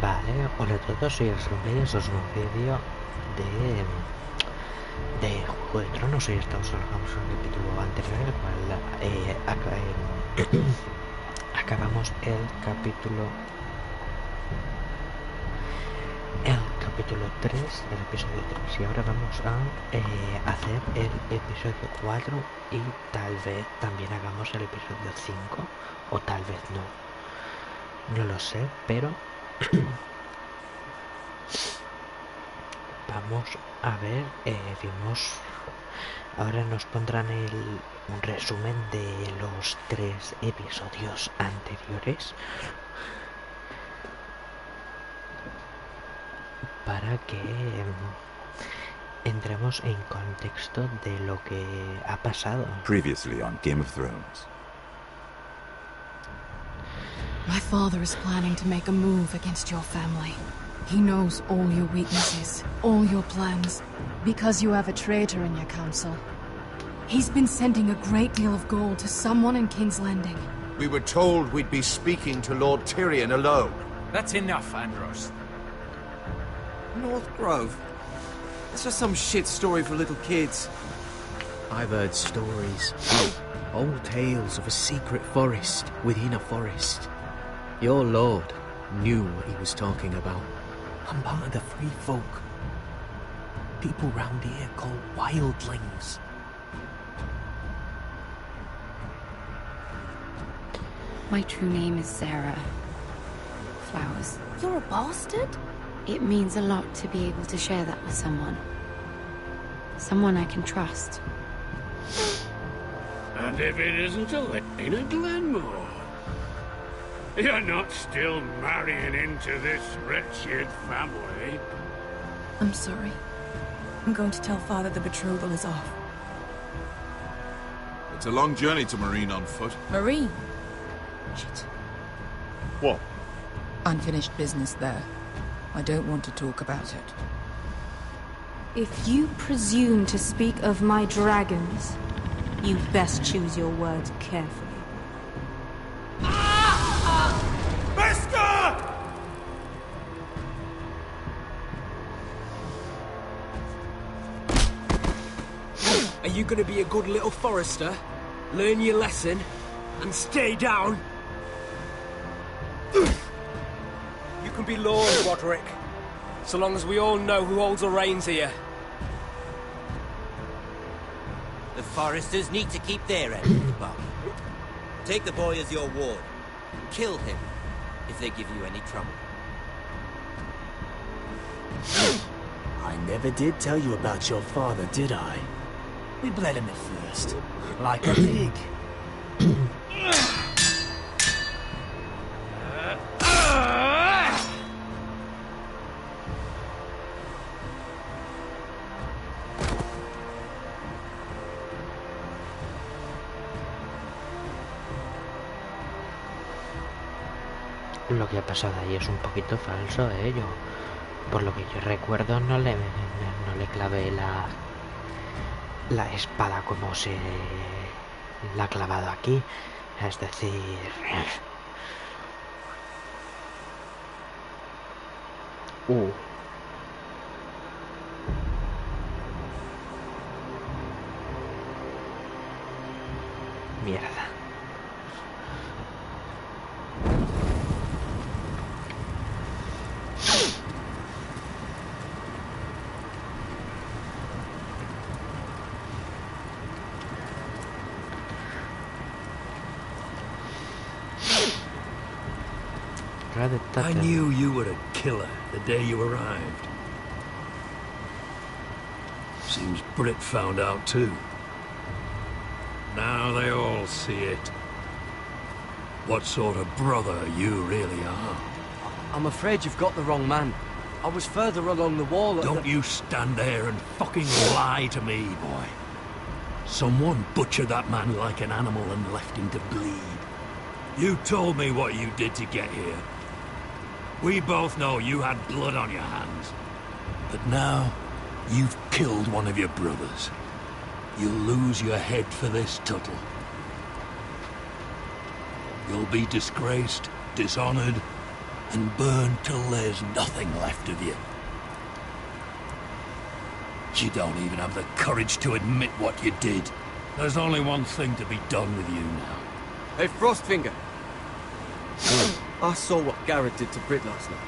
Vale, hola a todos, soy el Suscribes, esto es un vídeo de Juego de Tronos. Hoy estamos en el capítulo anterior, en el cual acabamos el capítulo 3, el episodio 3, y ahora vamos a hacer el episodio 4 y tal vez también hagamos el episodio 5, o tal vez no lo sé, pero vamos a ver. Ahora nos pondrán un resumen de los 3 episodios anteriores para que entremos en contexto de lo que ha pasado. Previously on Game of Thrones. My father is planning to make a move against your family. He knows all your weaknesses, all your plans, because you have a traitor in your council. He's been sending a great deal of gold to someone in King's Landing. We were told we'd be speaking to Lord Tyrion alone. That's enough, Andros. North Grove? It's just some shit story for little kids. I've heard stories. Old tales of a secret forest within a forest. Your lord knew what he was talking about. I'm part of the free folk. People round here called wildlings. My true name is Sarah Flowers. You're a bastard? It means a lot to be able to share that with someone. Someone I can trust. And if it isn't Elena Glenmore, you're not still marrying into this wretched family. I'm sorry. I'm going to tell Father the betrothal is off. It's a long journey to Marine on foot. Marine? Shit. What? Unfinished business there. I don't want to talk about it. If you presume to speak of my dragons, you best choose your words carefully. Are you gonna be a good little forester? Learn your lesson and stay down? You can be Lord, Roderick, so long as we all know who holds the reins here. The foresters need to keep their end of the bargain. Take the boy as your ward. Kill him if they give you any trouble. I never did tell you about your father, did I? We bled him at first, like a pig. Lo que ha pasado ahí es un poquito falso, yo, por lo que yo recuerdo, no le clavé la espada como se la ha clavado aquí, es decir, mierda. I knew you were a killer the day you arrived. Seems Britt found out too. Now they all see it. What sort of brother you really are. I'm afraid you've got the wrong man. I was further along the wall at Don't you stand there and fucking lie to me, boy. Someone butchered that man like an animal and left him to bleed. You told me what you did to get here. We both know you had blood on your hands. But now, you've killed one of your brothers. You'll lose your head for this, Tuttle. You'll be disgraced, dishonored, and burned till there's nothing left of you. You don't even have the courage to admit what you did. There's only one thing to be done with you now. Hey, Frostfinger. I saw what Garrett did to Britt last night.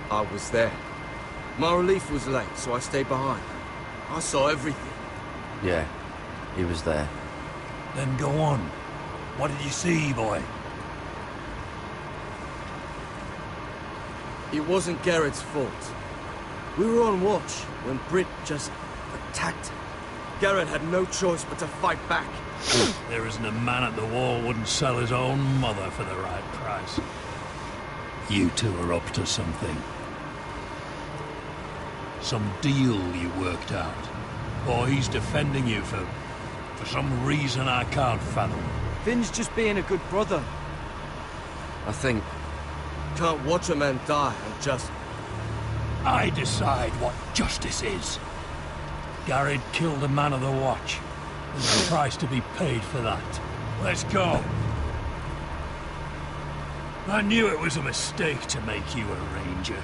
I was there. My relief was late, so I stayed behind. I saw everything. Yeah, he was there. Then go on. What did you see, boy? It wasn't Garrett's fault. We were on watch when Britt just attacked him. Garrett had no choice but to fight back. There isn't a man at the wall wouldn't sell his own mother for the right price. You two are up to something. Some deal you worked out. Or he's defending you for some reason I can't fathom. Finn's just being a good brother. I think... Can't watch a man die and just... I decide what justice is. Garrett killed a man of the watch. There's a price to be paid for that. Let's go. I knew it was a mistake to make you a ranger.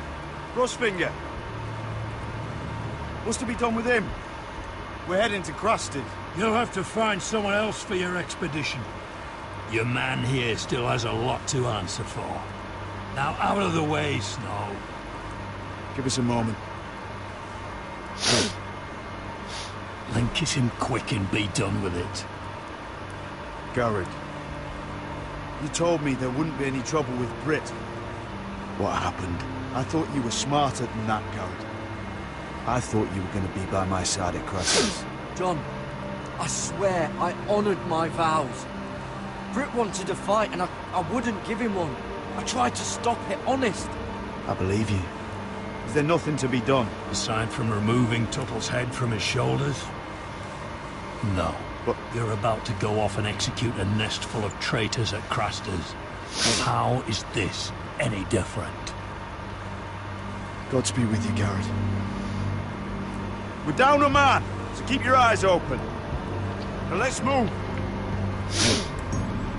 Frostfinger. What's to be done with him? We're heading to Crusted. You'll have to find someone else for your expedition. Your man here still has a lot to answer for. Now out of the way, Snow. Give us a moment. Then kiss him quick and be done with it. Garrett, you told me there wouldn't be any trouble with Britt. What happened? I thought you were smarter than that, Garrett. I thought you were going to be by my side at Crusted. John, I swear I honored my vows. Britt wanted to fight and I wouldn't give him one. I tried to stop it, honest. I believe you. Is there nothing to be done? Aside from removing Tuttle's head from his shoulders? No. But you're about to go off and execute a nest full of traitors at Craster's. How is this any different? Godspeed with you, Garrett. We're down a man, so keep your eyes open. Now let's move.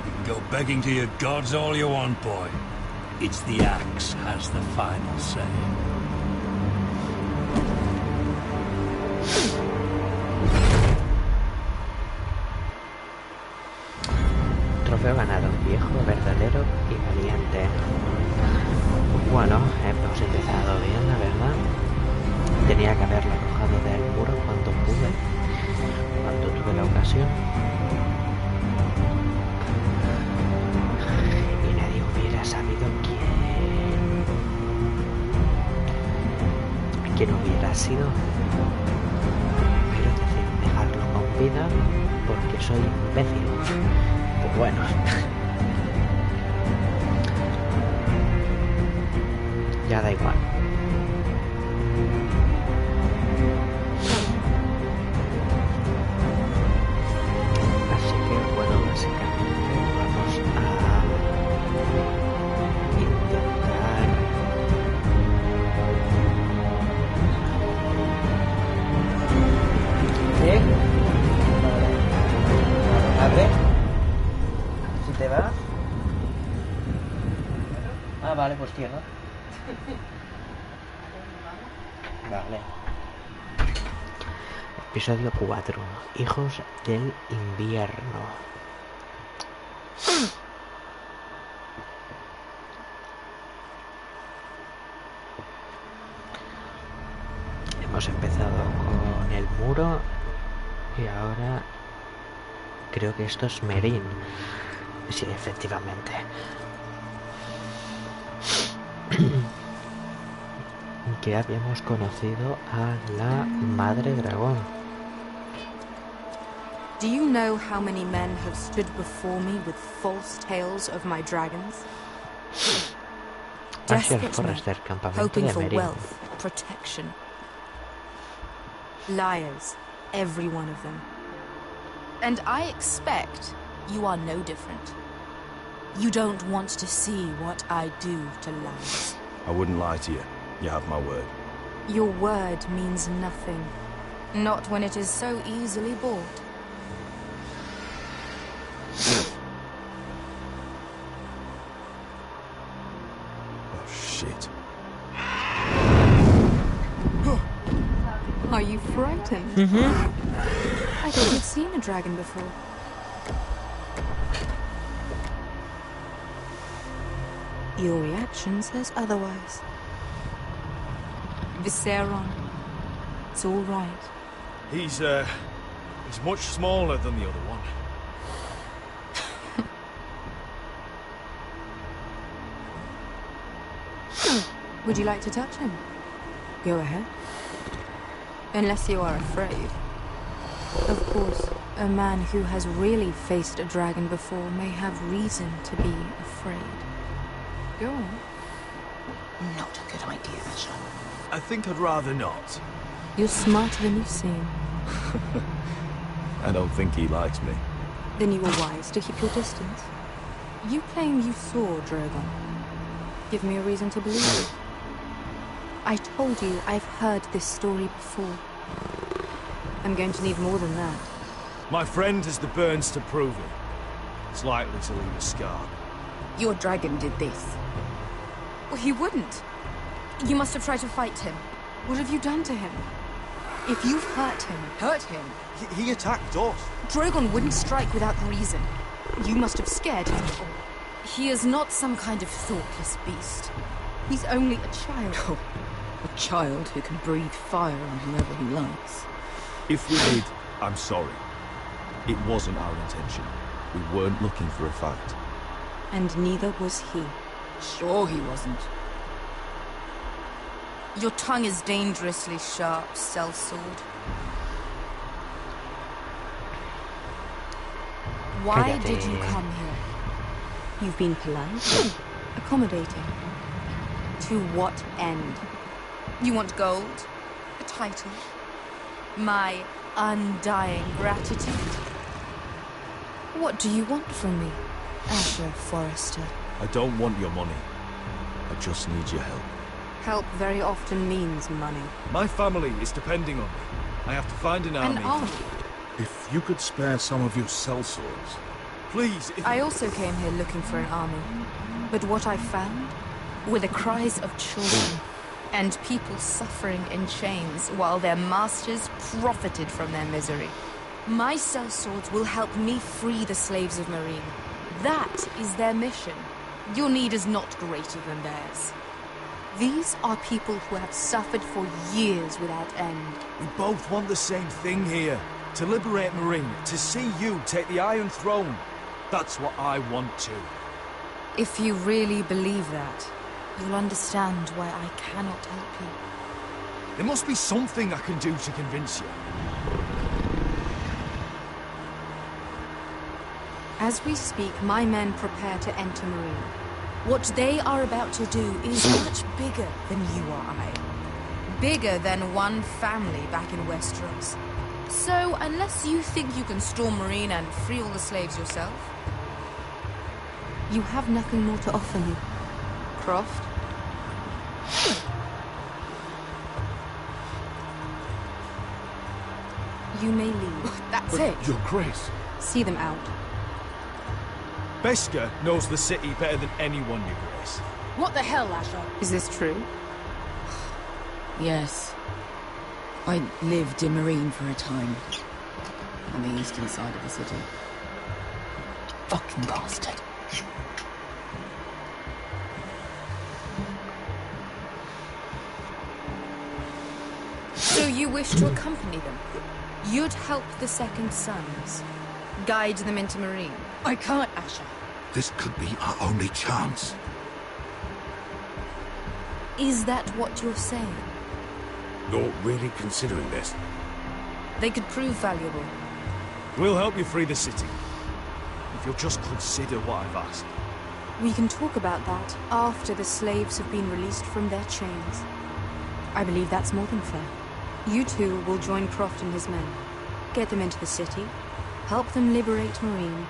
You can go begging to your gods all you want, boy. It's the axe has the final say. Trofeo ganado, viejo, verdadero y valiente. Bueno, hemos empezado bien, la verdad. Tenía que haberlo arrojado del muro cuando pude, cuando tuve la ocasión. Y nadie hubiera sabido quién hubiera sido. Pero decidí dejarlo con vida porque soy imbécil. Pues bueno. Ya da igual. Así que bueno, básicamente vamos a intentar a ver si te vas. Ah, vale, pues cierra. Vale. Episodio 4. Hijos del invierno. Hemos empezado con el muro y ahora creo que esto es Merín. Sí, efectivamente. Que habíamos conocido a la Madre Dragón. Do you know how many men have stood before me with false tales of my dragons? Hacia el Forrester, campamento hoping de for Merín. wealth, protection. Liars. Every one of them. And I expect you are no different. You don't want to see what I do to lies. I wouldn't lie to you. You have my word. Your word means nothing. Not when it is so easily bought. Oh, shit. Are you frightened? I thought you'd seen a dragon before. Your reaction says otherwise. Viseron. It's all right. He's much smaller than the other one. Would you like to touch him? Go ahead. Unless you are afraid. Of course, a man who has really faced a dragon before may have reason to be afraid. Go on. Not a good idea, Asher. I think I'd rather not. You're smarter than you seem. I don't think he likes me. Then you were wise to keep your distance. You claim you saw Drogon. Give me a reason to believe it. I told you I've heard this story before. I'm going to need more than that. My friend has the burns to prove it. It's likely to leave a scar. Your dragon did this. Well, he wouldn't. You must have tried to fight him. What have you done to him? If you've hurt him... Hurt him? He attacked us. Drogon wouldn't strike without reason. You must have scared him. He is not some kind of thoughtless beast. He's only a child. Oh, a child who can breathe fire on whoever he likes. If we did, I'm sorry. It wasn't our intention. We weren't looking for a fight. And neither was he. Sure he wasn't. Your tongue is dangerously sharp, sellsword. Why did you come here? You've been polite, accommodating. To what end? You want gold? A title? My undying gratitude? What do you want from me, Asher Forrester? I don't want your money. I just need your help. Help very often means money. My family is depending on me. I have to find an army. An army? If you could spare some of your sellswords. Please, I also came here looking for an army. But what I found were the cries of children and people suffering in chains while their masters profited from their misery. My sellswords will help me free the slaves of Marine. That is their mission. Your need is not greater than theirs. These are people who have suffered for years without end. We both want the same thing here. To liberate Marine, to see you take the Iron Throne. That's what I want to. If you really believe that, you'll understand why I cannot help you. There must be something I can do to convince you. As we speak, my men prepare to enter Marine. What they are about to do is much bigger than you or I. Bigger than one family back in Westeros. So, unless you think you can storm Marine and free all the slaves yourself, you have nothing more to offer me, Croft. You may leave. That's it. Your Grace. See them out. Beskar knows the city better than anyone, Your Grace. What the hell, Asher? Is this true? Yes. I lived in Marine for a time. On the eastern side of the city. Fucking bastard. So you wish to accompany them? You'd help the Second Sons? Guide them into Marine? I can't, Asher. This could be our only chance. Is that what you're saying? You're really considering this? They could prove valuable. We'll help you free the city. If you'll just consider what I've asked. We can talk about that after the slaves have been released from their chains. I believe that's more than fair. You two will join Croft and his men. Get them into the city, help them liberate Marine,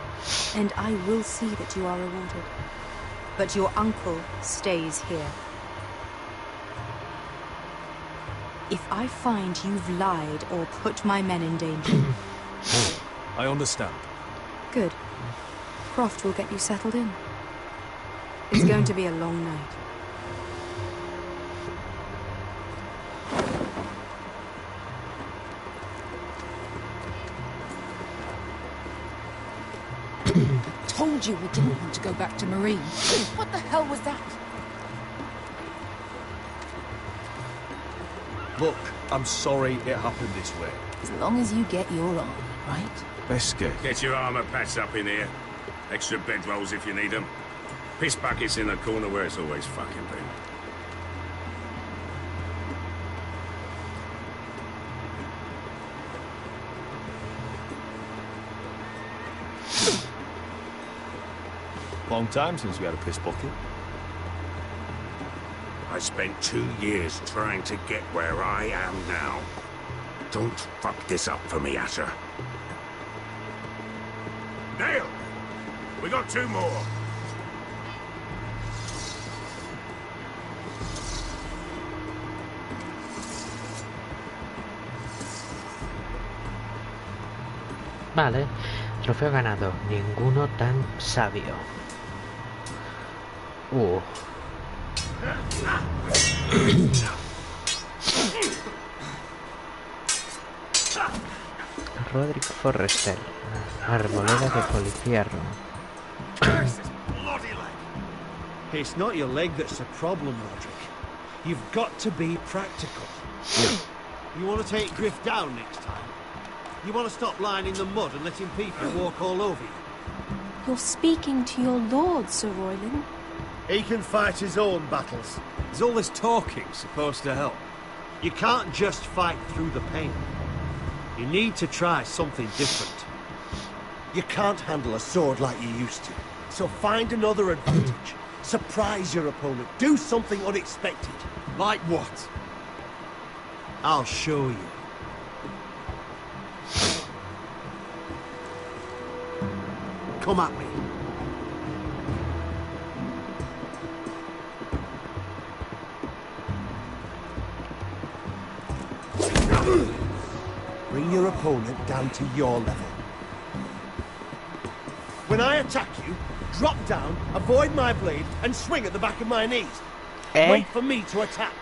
and I will see that you are rewarded. But your uncle stays here. If I find you've lied or put my men in danger... I understand. Good. Croft will get you settled in. It's going to be a long night. Told you we didn't want to go back to Marine. What the hell was that? Look, I'm sorry it happened this way. As long as you get your arm, right? Beskar. Get your armor patched up in here. Extra bedrolls if you need them. Piss buckets in the corner where it's always fucking been. Long time since we had a piss bucket. I spent 2 years trying to get where I am now. Don't fuck this up for me, Asher. Nail! We got 2 more. Vale, trofeo ganado. Ninguno tan sabio. Roderick Forrester. Arboleda de policierro. It's not your leg that's the problem, Roderick. You've got to be practical. You want to take Griff down next time? You want to stop lying in the mud and letting people walk all over you? You're speaking to your lord, Sir Royland. He can fight his own battles. Is all this talking supposed to help? You can't just fight through the pain. You need to try something different. You can't handle a sword like you used to. So find another advantage. Surprise your opponent. Do something unexpected. Like what? I'll show you. Come at me. Bring your opponent down to your level. When I attack you, drop down, avoid my blade, and swing at the back of my knees. Wait for me to attack.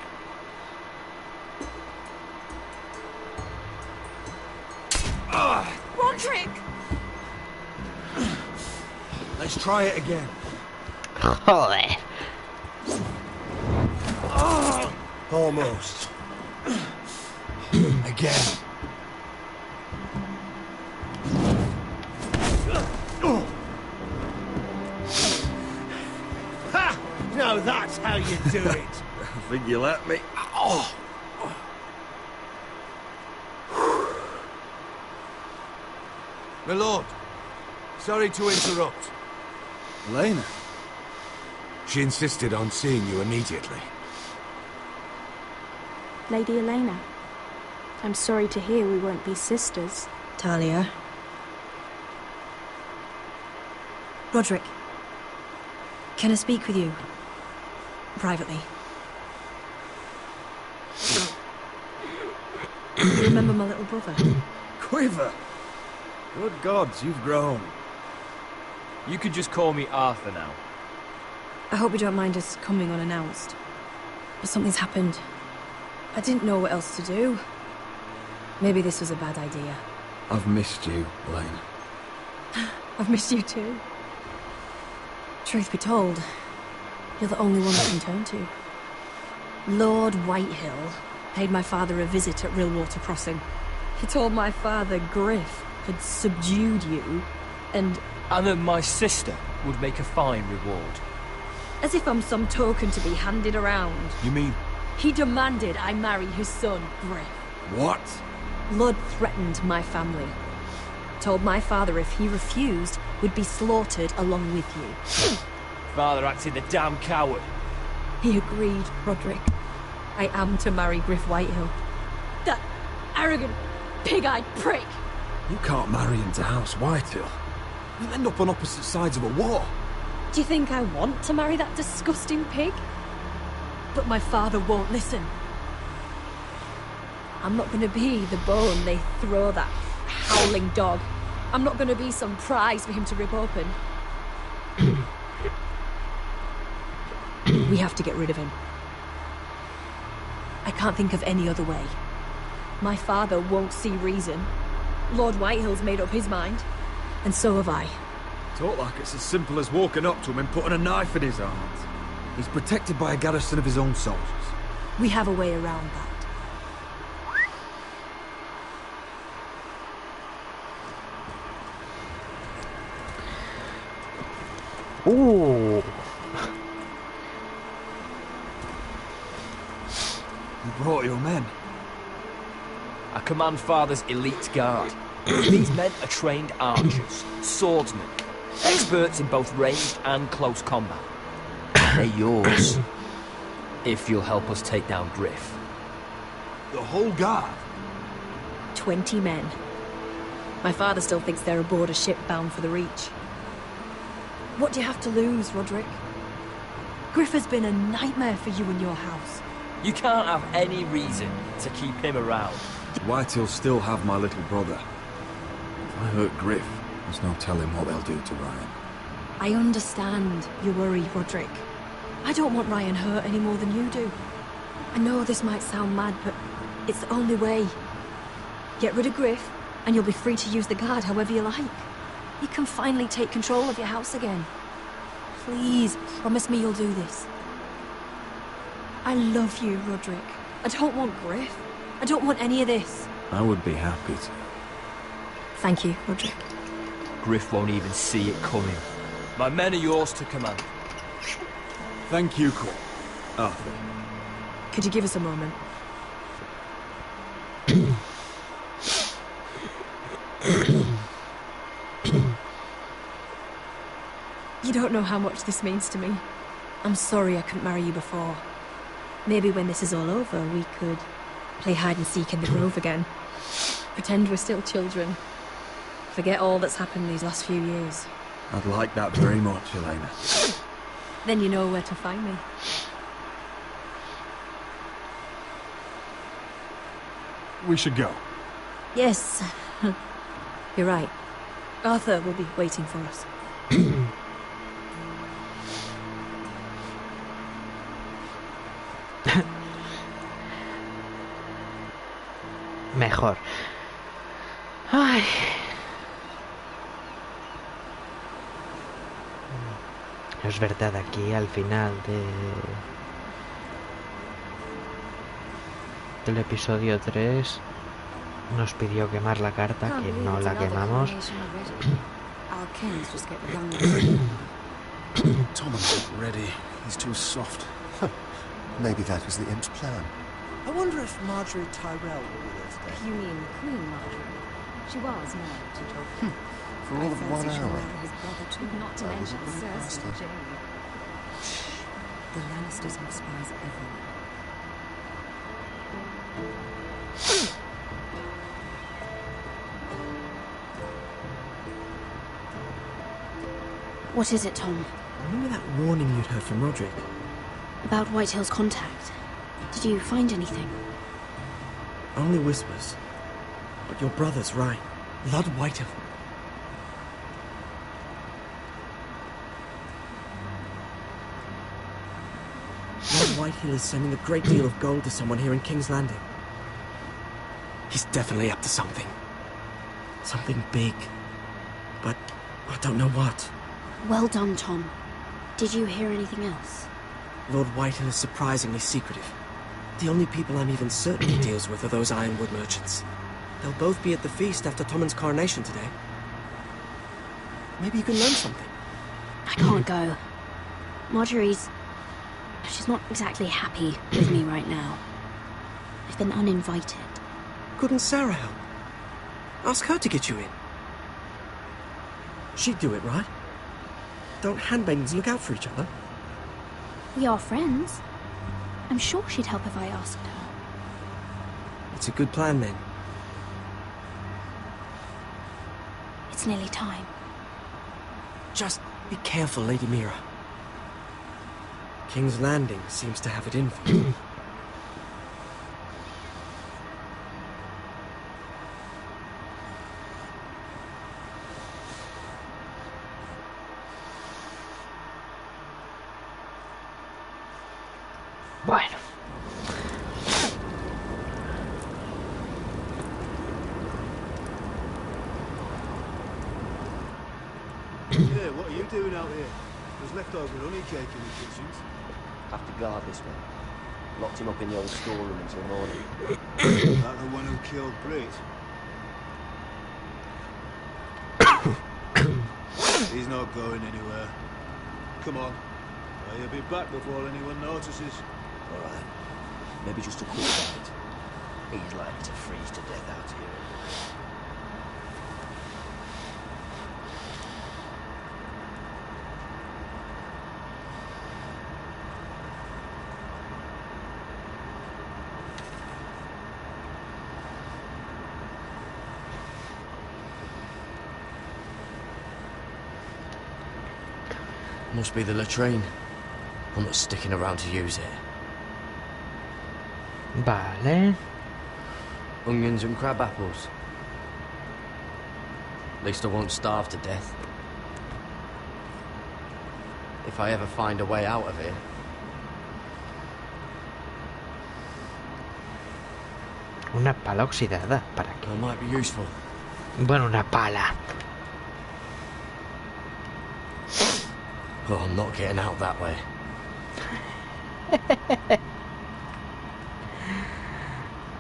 Roderick! Let's try it again. Joder. Almost. Again. Ha! Now that's how you do it. I think you let me. Oh. My lord, sorry to interrupt. Elena. She insisted on seeing you immediately. Lady Elena, I'm sorry to hear we won't be sisters. Talia. Roderick, can I speak with you? Privately. You remember my little brother? Quiver. Good gods, you've grown. You could just call me Arthur now. I hope you don't mind us coming unannounced. But something's happened. I didn't know what else to do. Maybe this was a bad idea. I've missed you, Elena. I've missed you too. Truth be told, you're the only one I can turn to. Lord Whitehill paid my father a visit at Rillwater Crossing. He told my father Griff had subdued you, and that my sister would make a fine reward. as if I'm some token to be handed around. You mean... He demanded I marry his son, Griff. What? Blood threatened my family. Told my father if he refused, would be slaughtered along with you. Father acted the damn coward. He agreed, Roderick. I am to marry Griff Whitehill. arrogant, pig-eyed prick! You can't marry into House Whitehill. You'll end up on opposite sides of a war. Do you think I want to marry that disgusting pig? But my father won't listen. I'm not gonna be the bone they throw that howling dog. I'm not gonna be some prize for him to rip open. We have to get rid of him. I can't think of any other way. My father won't see reason. Lord Whitehill's made up his mind. And so have I. Talk like it's as simple as walking up to him and putting a knife in his heart. He's protected by a garrison of his own soldiers. We have a way around that. Ooh. You brought your men. I command Father's elite guard. These men are trained archers, swordsmen, experts in both ranged and close combat. They're yours, if you'll help us take down Griff. The whole guard? 20 men. My father still thinks they're aboard a ship bound for the Reach. What do you have to lose, Roderick? Griff has been a nightmare for you and your house. You can't have any reason to keep him around. Whitehill still have my little brother. If I hurt Griff, there's no telling what they'll do to Ryan. I understand your worry, Roderick. I don't want Ryan hurt any more than you do. I know this might sound mad, but it's the only way. Get rid of Griff, and you'll be free to use the guard however you like. You can finally take control of your house again. Please, promise me you'll do this. I love you, Roderick. I don't want Griff. I don't want any of this. I would be happy to. Thank you, Roderick. Griff won't even see it coming. My men are yours to command. Thank you, Cole. Arthur. Could you give us a moment? You don't know how much this means to me. I'm sorry I couldn't marry you before. Maybe when this is all over, we could play hide and seek in the grove again. Pretend we're still children. Forget all that's happened these last few years. I'd like that very much, Elena. Then you know where to find me. We should go. Yes. You're right. Arthur will be waiting for us. Mejor. Ay. Es verdad, aquí al final del episodio 3 nos pidió quemar la carta, que no la quemamos. Tommen's not ready. He's too soft. Maybe that was the imp's plan. I wonder if Marjorie Tyrell will be there today. You mean Queen Marjorie? She was married to Geoffrey. For all of 1 hour. His brother too, not to mention Cersei and Jaime. The Lannisters have spies everywhere. What is it, Tom? Remember that warning you'd heard from Roderick? About Whitehill's contact. Did you find anything? Only whispers. But your brother's right. Lord Whitehill. Lord Whitehill is sending a great deal of gold to someone here in King's Landing. He's definitely up to something. Something big. But I don't know what. Well done, Tom. Did you hear anything else? Lord Whitehill is surprisingly secretive. The only people I'm even certain he deals with are those ironwood merchants. They'll both be at the feast after Tommen's coronation today. Maybe you can learn something. I can't go. Marjorie's... she's not exactly happy with me right now. I've been uninvited. Couldn't Sarah help? Ask her to get you in. She'd do it, right? Don't handmaidens look out for each other? We are friends. I'm sure she'd help if I asked her. It's a good plan, then. It's nearly time. Just be careful, Lady Mira. King's Landing seems to have it in for you. Bueno. Yeah, what are you doing out here? There's leftover honey cake in the kitchens. Have to guard this one. Locked him up in the old storeroom until morning. That the one who killed Brit? He's not going anywhere. Come on. He'll be back before anyone notices. Alright. Maybe just a quick bite. He's likely to freeze to death out here. Must be the latrine. I'm not sticking around to use it. Vale. Onions and crab apples. At least I won't starve to death. If I ever find a way out of here. Una pala oxidada. ¿Para qué? That might be useful. Bueno, una pala. Oh, I'm not getting out that way.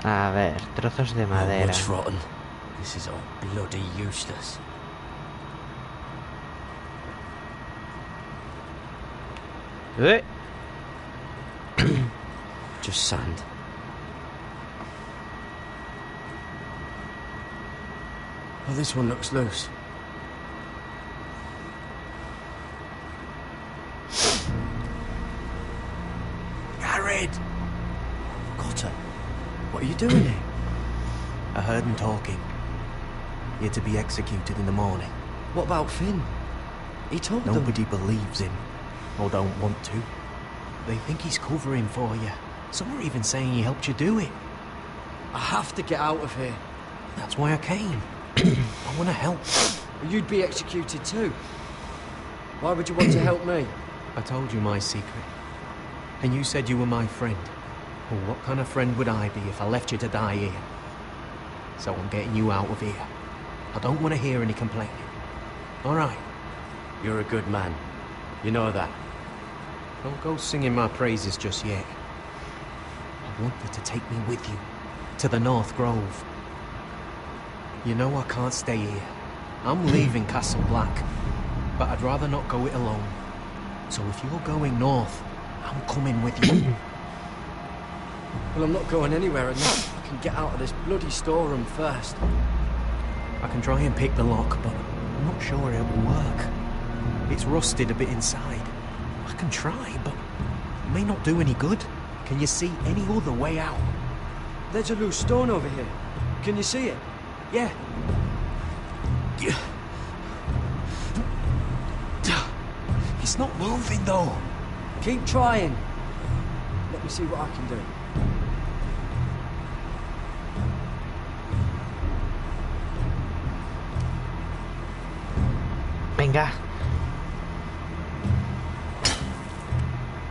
A ver, trozos de madera. Wood's rotten. This is all bloody useless. Just sand. Oh, this one looks loose. Cotter, what are you doing here? I heard him talking. You're to be executed in the morning. What about Finn? He told them. Nobody believes him, or don't want to. They think he's covering for you. Some are even saying he helped you do it. I have to get out of here. That's why I came. I want to help. You'd be executed too. Why would you want to help me? I told you my secret. And you said you were my friend. Well, what kind of friend would I be if I left you to die here? So I'm getting you out of here. I don't want to hear any complaining. All right? You're a good man. You know that. Don't go singing my praises just yet. I want you to take me with you. To the North Grove. You know I can't stay here. I'm leaving Castle Black. But I'd rather not go it alone. So if you're going north, I'm coming with you. Well, I'm not going anywhere unless I can get out of this bloody storeroom first. I can try and pick the lock, but I'm not sure it will work. It's rusted a bit inside. I can try, but it may not do any good. Can you see any other way out? There's a loose stone over here. Can you see it? Yeah. It's not moving, though. Keep trying. Let me see what I can do. Venga.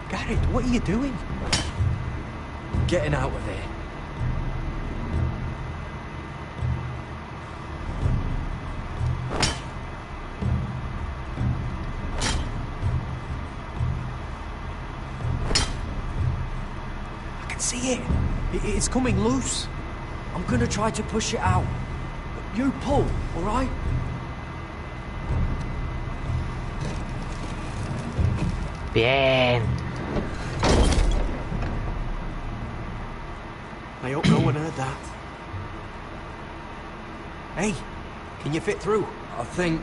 Garrett, what are you doing? Getting out of here. See it? It's coming loose. I'm gonna try to push it out. You pull, all right? Bien. I hope no one heard that. Hey, can you fit through? I think.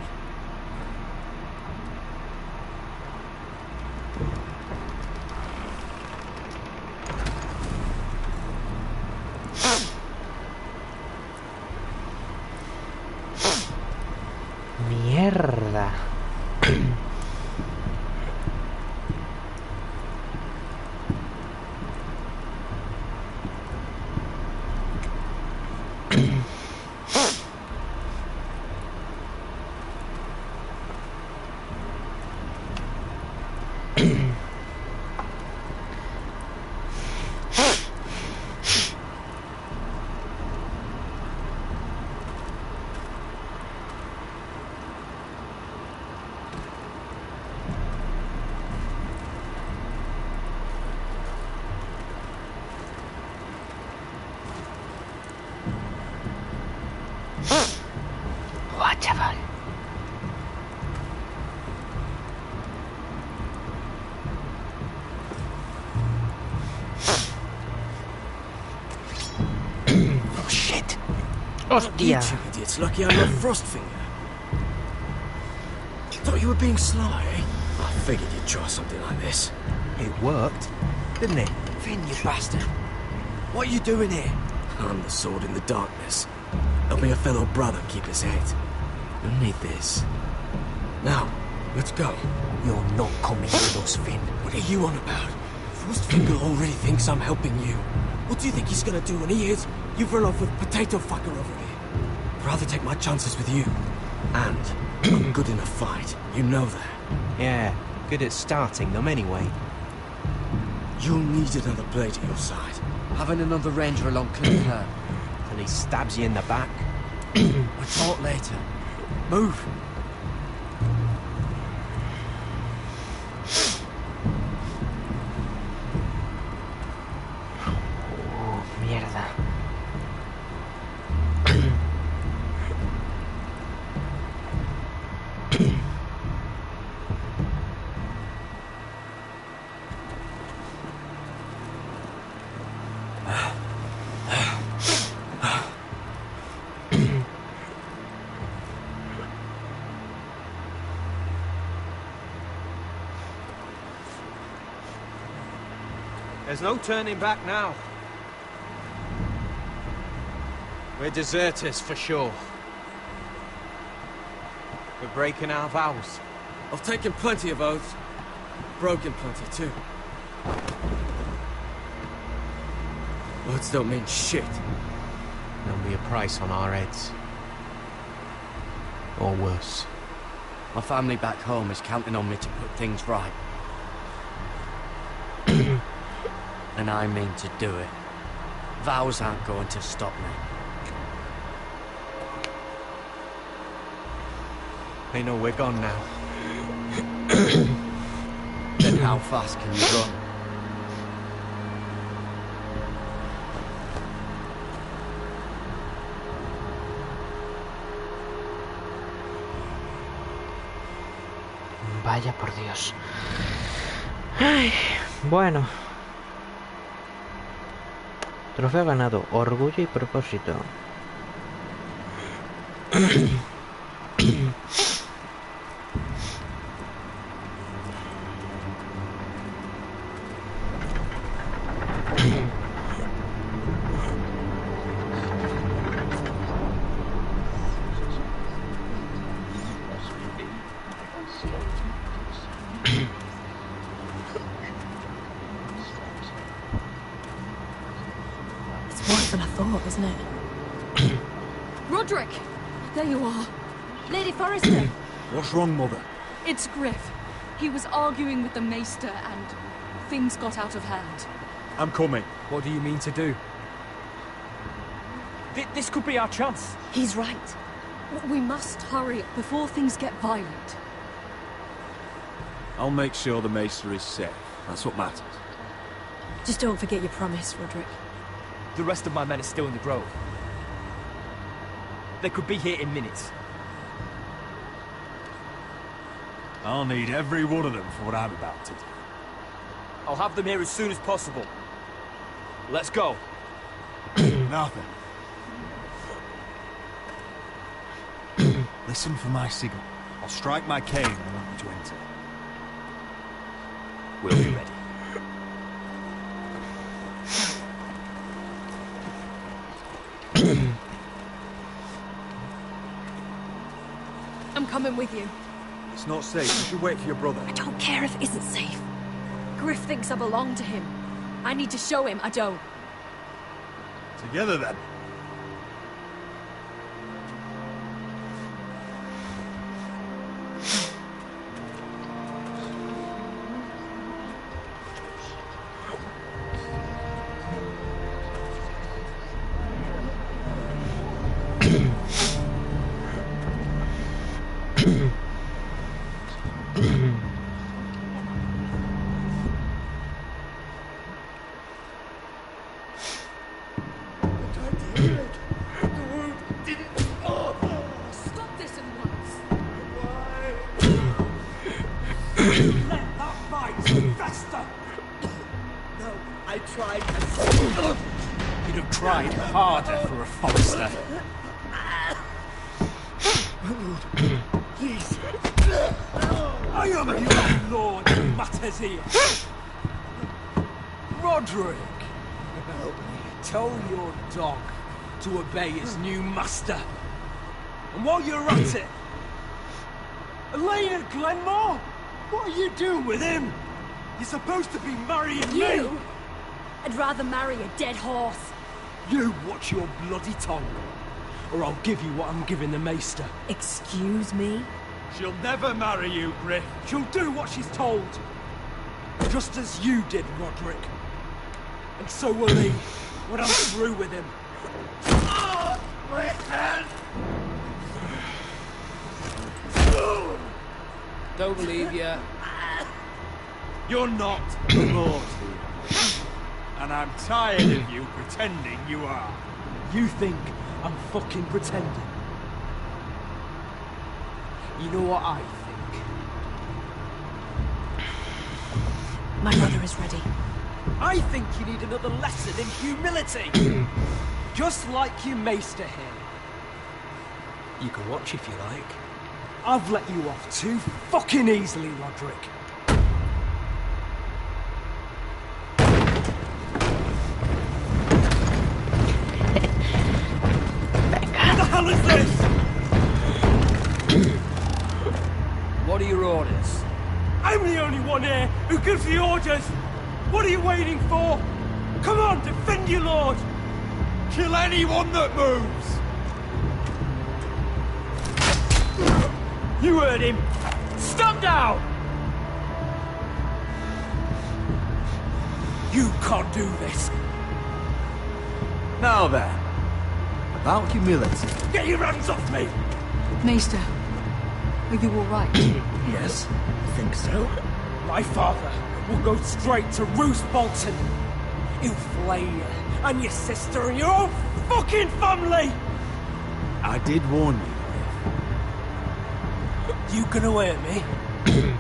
¡Hostia! You two idiots, lucky I'm not frost finger. Thought you were being sly, eh? I figured you'd try something like this. It worked, didn't it? Finn, you bastard. What are you doing here? I'm the sword in the darkness. Helping a fellow brother keep his head. You'll need this. Now, let's go. You're not coming with us, Finn. What are you on about? Frostfinger already thinks I'm helping you. What do you think he's gonna do when he hears you've run off with Potato Fucker over here? I'd rather take my chances with you. And I'm good in a fight. You know that. Yeah, good at starting them anyway. You'll need another blade at your side. Having another ranger along couldn't hurt. And he stabs you in the back. We'll talk later. Move. Mierda. There's no turning back now. We're deserters for sure. We're breaking our vows. I've taken plenty of oaths. Broken plenty too. Words don't mean shit. There'll be a price on our heads. Or worse. My family back home is counting on me to put things right. And I mean to do it. Vows aren't going to stop me. They know we're gone now. Then how fast can you run? Vaya por Dios. Ay, bueno. Trofeo ganado, orgullo y propósito. It's worse than I thought, isn't it? Roderick! There you are. Lady Forrester! What's wrong, Mother? It's Griff. He was arguing with the Maester and things got out of hand. I'm coming. What do you mean to do? This could be our chance. He's right. We must hurry before things get violent. I'll make sure the Maester is safe. That's what matters. Just don't forget your promise, Roderick. The rest of my men are still in the grove. They could be here in minutes. I'll need every one of them for what I'm about to do. I'll have them here as soon as possible. Let's go. Nothing. Listen for my signal. I'll strike my cane when I want you to enter. We'll be ready. I'm coming with you. It's not safe. You should wait for your brother. I don't care if it isn't safe. Griff thinks I belong to him. I need to show him I don't. Together then. Stop this at once. Let that bite fester! No, I tried. You'd have tried harder for a Forrester. Please. I am your lord who matters here. Roderick. Tell your dog to obey his new master. And while you're at it, Elena Glenmore, what are you doing with him? You're supposed to be marrying me. I'd rather marry a dead horse. You watch your bloody tongue, or I'll give you what I'm giving the maester. Excuse me? She'll never marry you, Griff. She'll do what she's told. Just as you did, Roderick. And so will he, when I'm through with him. My hand! Don't believe ya. You're not the Lord here. And I'm tired of you pretending you are. You think I'm fucking pretending? You know what I think? My brother is ready. I think you need another lesson in humility. Just like your maester here. You can watch if you like. I've let you off too fucking easily, Roderick. What the hell is this? What are your orders? I'm the only one here who gives the orders. What are you waiting for? Come on, defend your lord. Kill anyone that moves. You heard him. Stand down. You can't do this. Now then, about humility. Get your hands off me. Maester, are you all right? Yes, I think so. My father will go straight to Roose Bolton. He'll flay you and your sister and your whole fucking family. I did warn you. You gonna hurt me?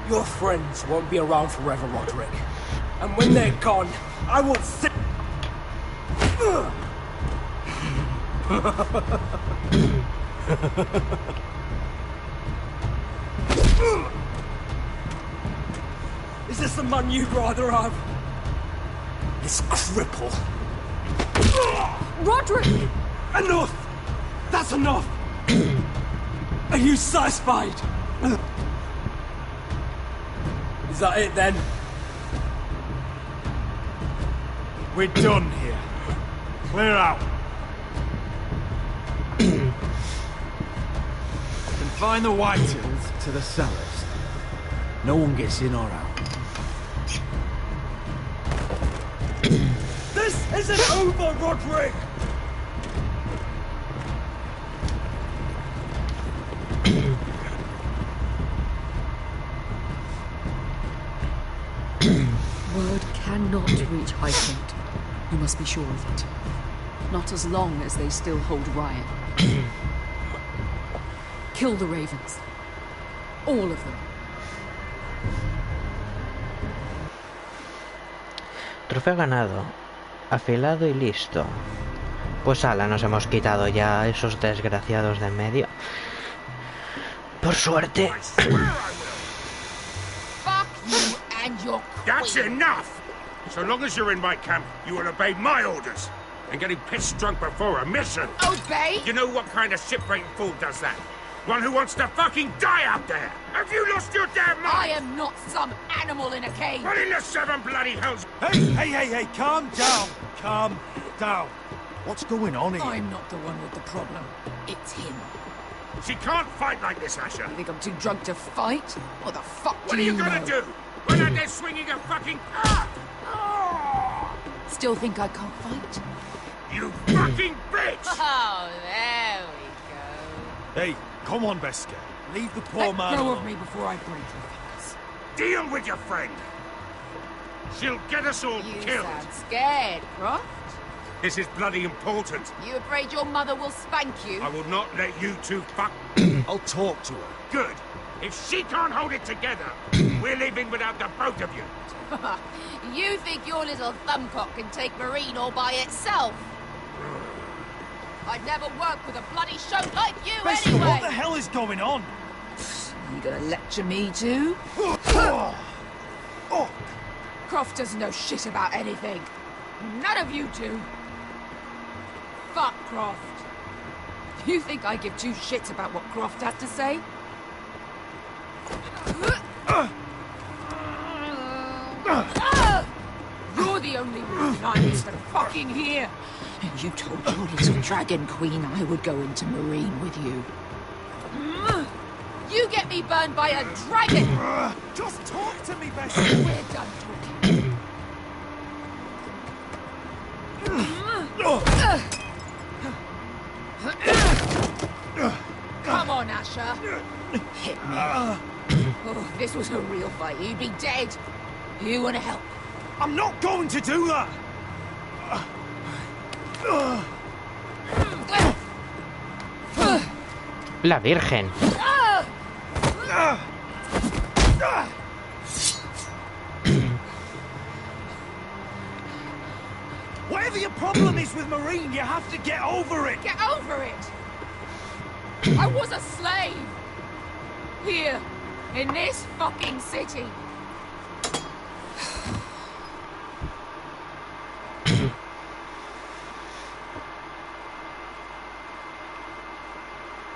Your friends won't be around forever, Roderick. And when they're gone, I will sit. Is this the man you'd rather have? This cripple. Roderick! Enough! That's enough! Are you satisfied? Is that it then? We're done here. Clear out. Confine the Whitehills to the cellars. No one gets in or out. This isn't over, Roderick! Word cannot reach High Point. You must be sure of it. Not as long as they still hold riot. Kill the ravens. All of them. Trofeo ganado. Afilado y listo. Pues ala, nos hemos quitado ya a esos desgraciados de en medio. Por suerte. Fuck you and your queen. That's enough! So long as you're in my camp, you will obey my orders. And getting pissed drunk before a mission. Obey? You know what kind of ship-breaking fool does that? One who wants to fucking die out there! Have you lost your damn mind? I am not some animal in a cage. What in the seven bloody hells? Hey, calm down. Calm down. What's going on here? I'm not the one with the problem. It's him. She can't fight like this, Asher. You think I'm too drunk to fight? What the fuck What do are you you gonna know? do? When are they swinging a fucking cart? Still think I can't fight? You fucking bitch! Oh, there we go. Hey, come on, Beska. Leave the poor Let man go alone. of me before I break your fingers. Deal with your friend. She'll get us all You killed. sound scared, Croft. This is bloody important. You afraid your mother will spank you? I will not let you two fuck. I'll talk to her. Good. If she can't hold it together, we're leaving without the both of you. You think your little thumbcock can take Marine all by itself? I'd never work with a bloody show like you Bester, anyway! what the hell is going on? You gonna lecture me too? Croft doesn't know shit about anything. None of you do. Fuck Croft. You think I give two shits about what Croft has to say? You're the only reason I'm still fucking here. And you told your little dragon queen I would go into Marine with you. You get me burned by a dragon! Just talk to me, Bessie! We're done talking. Come on, Asher. Hit me. Oh, if this was a real fight, you'd be dead. You want to help? I'm not going to do that! La Virgen. Whatever your problem is with Marine, you have to get over it! Get over it! I was a slave! Here, in this fucking city!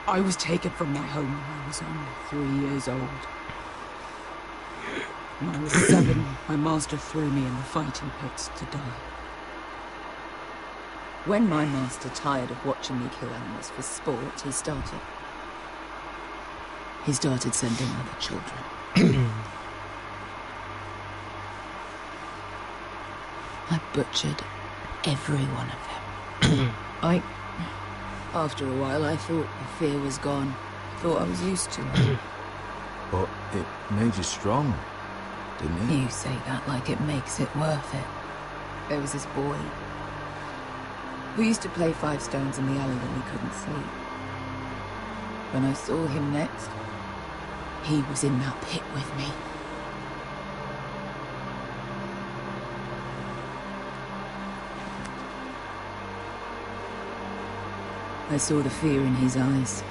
I was taken from my home when I was only 3 years old. When I was 7, my master threw me in the fighting pits to die. When my master tired of watching me kill animals for sport, he started sending other children. I butchered every one of them. After a while, I thought the fear was gone. Thought I was used to it. But it made you strong, didn't it? You say that like it makes it worth it. There was this boy. We used to play 5 stones in the alley when we couldn't sleep. When I saw him next, he was in that pit with me. I saw the fear in his eyes.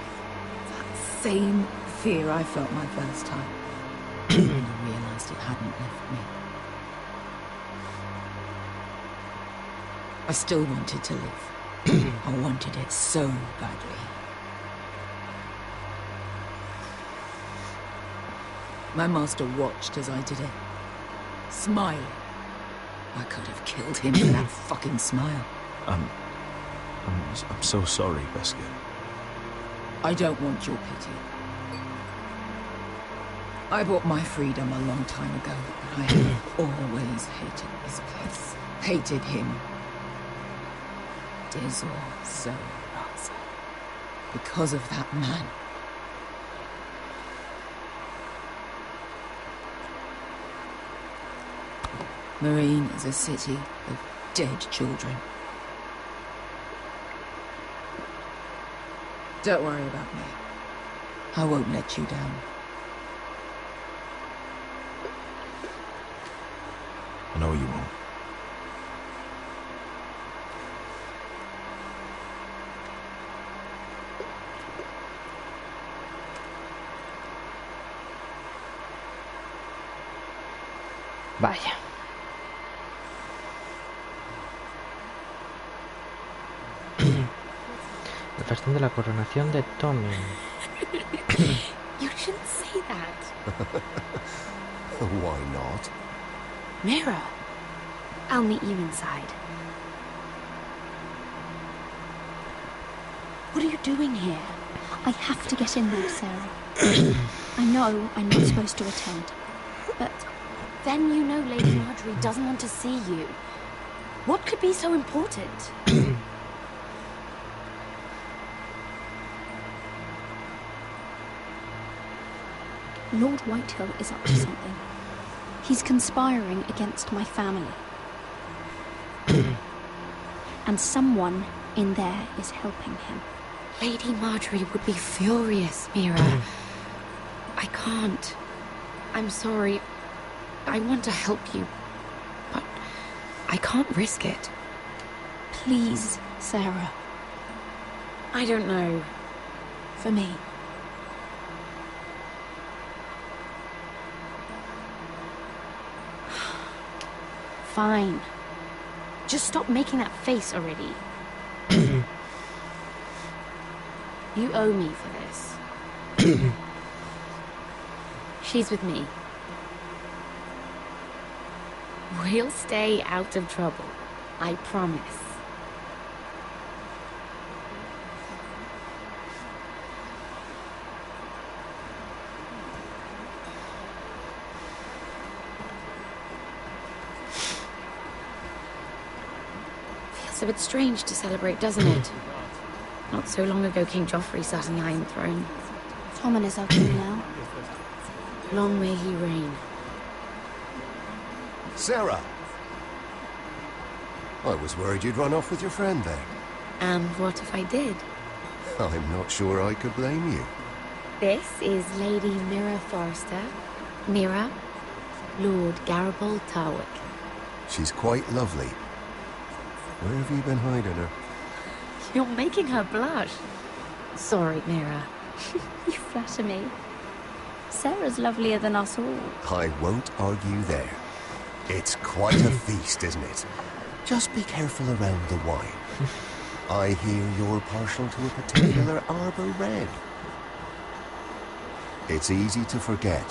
That same fear I felt my first time. And I realized it hadn't left me. I still wanted to live. I wanted it so badly. My master watched as I did it, smiling. I could have killed him for that fucking smile. I'm so sorry, Beskar. I don't want your pity. I bought my freedom a long time ago, but I have always hated this place. Hated him. Dizor so Raza. Because of that man. Marine is a city of dead children. Don't worry about me. I won't let you down. I know you won't. Vaya. El fastín de la coronación de Tommy. You shouldn't say that. Why not? Mira, I'll meet you inside. What are you doing here? I have to get in there, Sarah. I know I'm not supposed to attend, but then you know Lady Marjorie doesn't want to see you. What could be so important? Lord Whitehill is up to something. He's conspiring against my family. And someone in there is helping him. Lady Marjorie would be furious, Mira. I can't. I'm sorry. I want to help you, but I can't risk it. Please, Sarah. I don't know. For me. Fine. Just stop making that face already. You owe me for this. She's with me. We'll stay out of trouble. I promise. Feels a bit strange to celebrate, doesn't it? Not so long ago, King Joffrey sat on the Iron Throne. Tommen is our king now. Long may he reign. Sarah! I was worried you'd run off with your friend there. And what if I did? I'm not sure I could blame you. This is Lady Mira Forrester. Mira, Lord Garibald Tarwick. She's quite lovely. Where have you been hiding her? You're making her blush. Sorry, Mira. You flatter me. Sarah's lovelier than us all. I won't argue there. It's quite a feast, isn't it? Just be careful around the wine. I hear you're partial to a particular arbor red. It's easy to forget.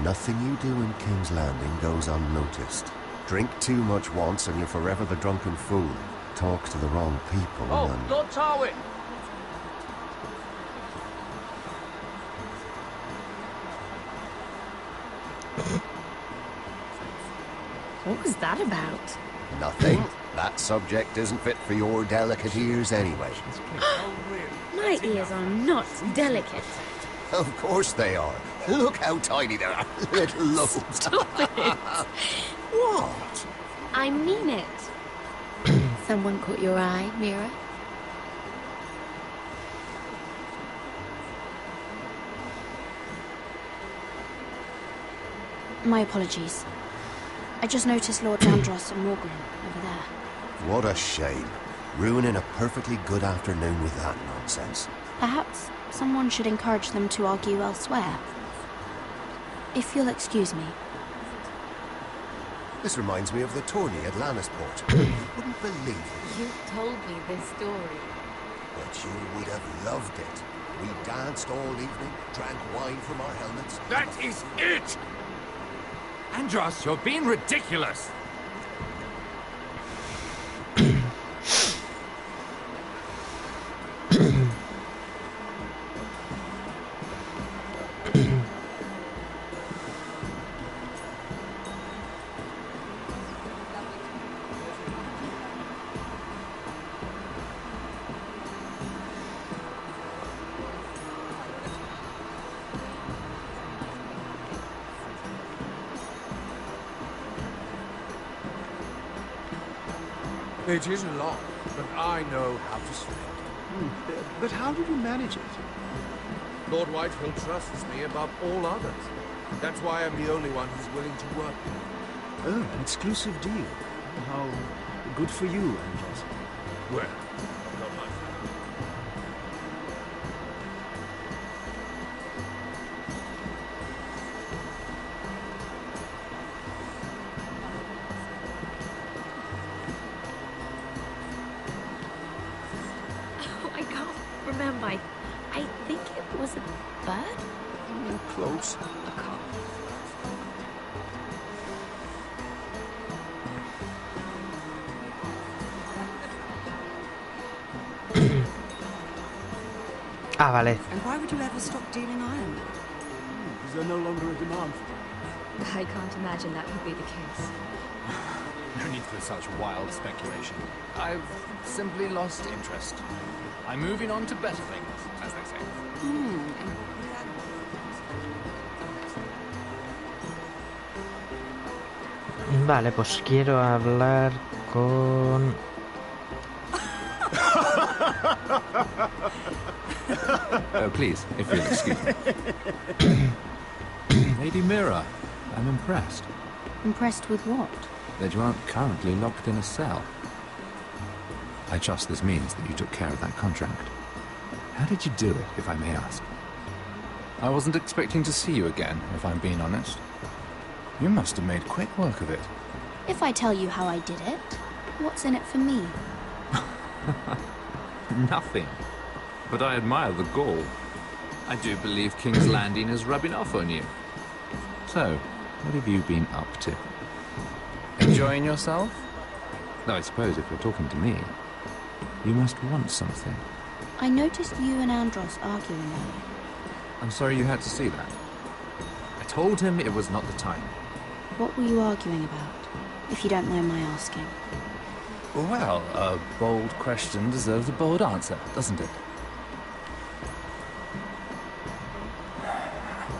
Nothing you do in King's Landing goes unnoticed. Drink too much once and you're forever the drunken fool. Talk to the wrong people and... Lord Tarwick! What was that about? Nothing. That subject isn't fit for your delicate ears anyway. My ears are not delicate. Of course they are. Look how tiny they are. Little lobes. Stop it. What? I mean it. Someone caught your eye, Mira? My apologies. I just noticed Lord Andros and Morgan over there. What a shame. Ruining a perfectly good afternoon with that nonsense. Perhaps someone should encourage them to argue elsewhere. If you'll excuse me. This reminds me of the tourney at Lannisport. You wouldn't believe it. You told me this story. But you would have loved it. We danced all evening, drank wine from our helmets. That is it! Andros, you're being ridiculous! It isn't long, but I know how to swim. But how did you manage it? Lord Whitehill trusts me above all others. That's why I'm the only one who's willing to work with me. Oh, an exclusive deal. How good for you, Andros. Well, not my fault. I can't remember. I think it was a bird? Close. A cock. Ah, vale. And why would you ever stop dealing iron? Is there no longer a demand for it? I can't imagine that would be the case. No need for such wild speculation. I've simply lost interest. I'm moving on to better things, as they say. Vale, pues quiero hablar con... Please, if you'll excuse me. Lady Mira, I'm impressed Impressed with what? that you aren't currently locked in a cell. I trust this means that you took care of that contract. How did you do it, if I may ask? I wasn't expecting to see you again, if I'm being honest. You must have made quick work of it. If I tell you how I did it, what's in it for me? Nothing. But I admire the gall. I do believe King's Landing is rubbing off on you. So, what have you been up to? Enjoying yourself? Though I suppose if you're talking to me, you must want something. I noticed you and Andros arguing earlier. I'm sorry you had to see that. I told him it was not the time. What were you arguing about, if you don't mind my asking? Well, a bold question deserves a bold answer, doesn't it?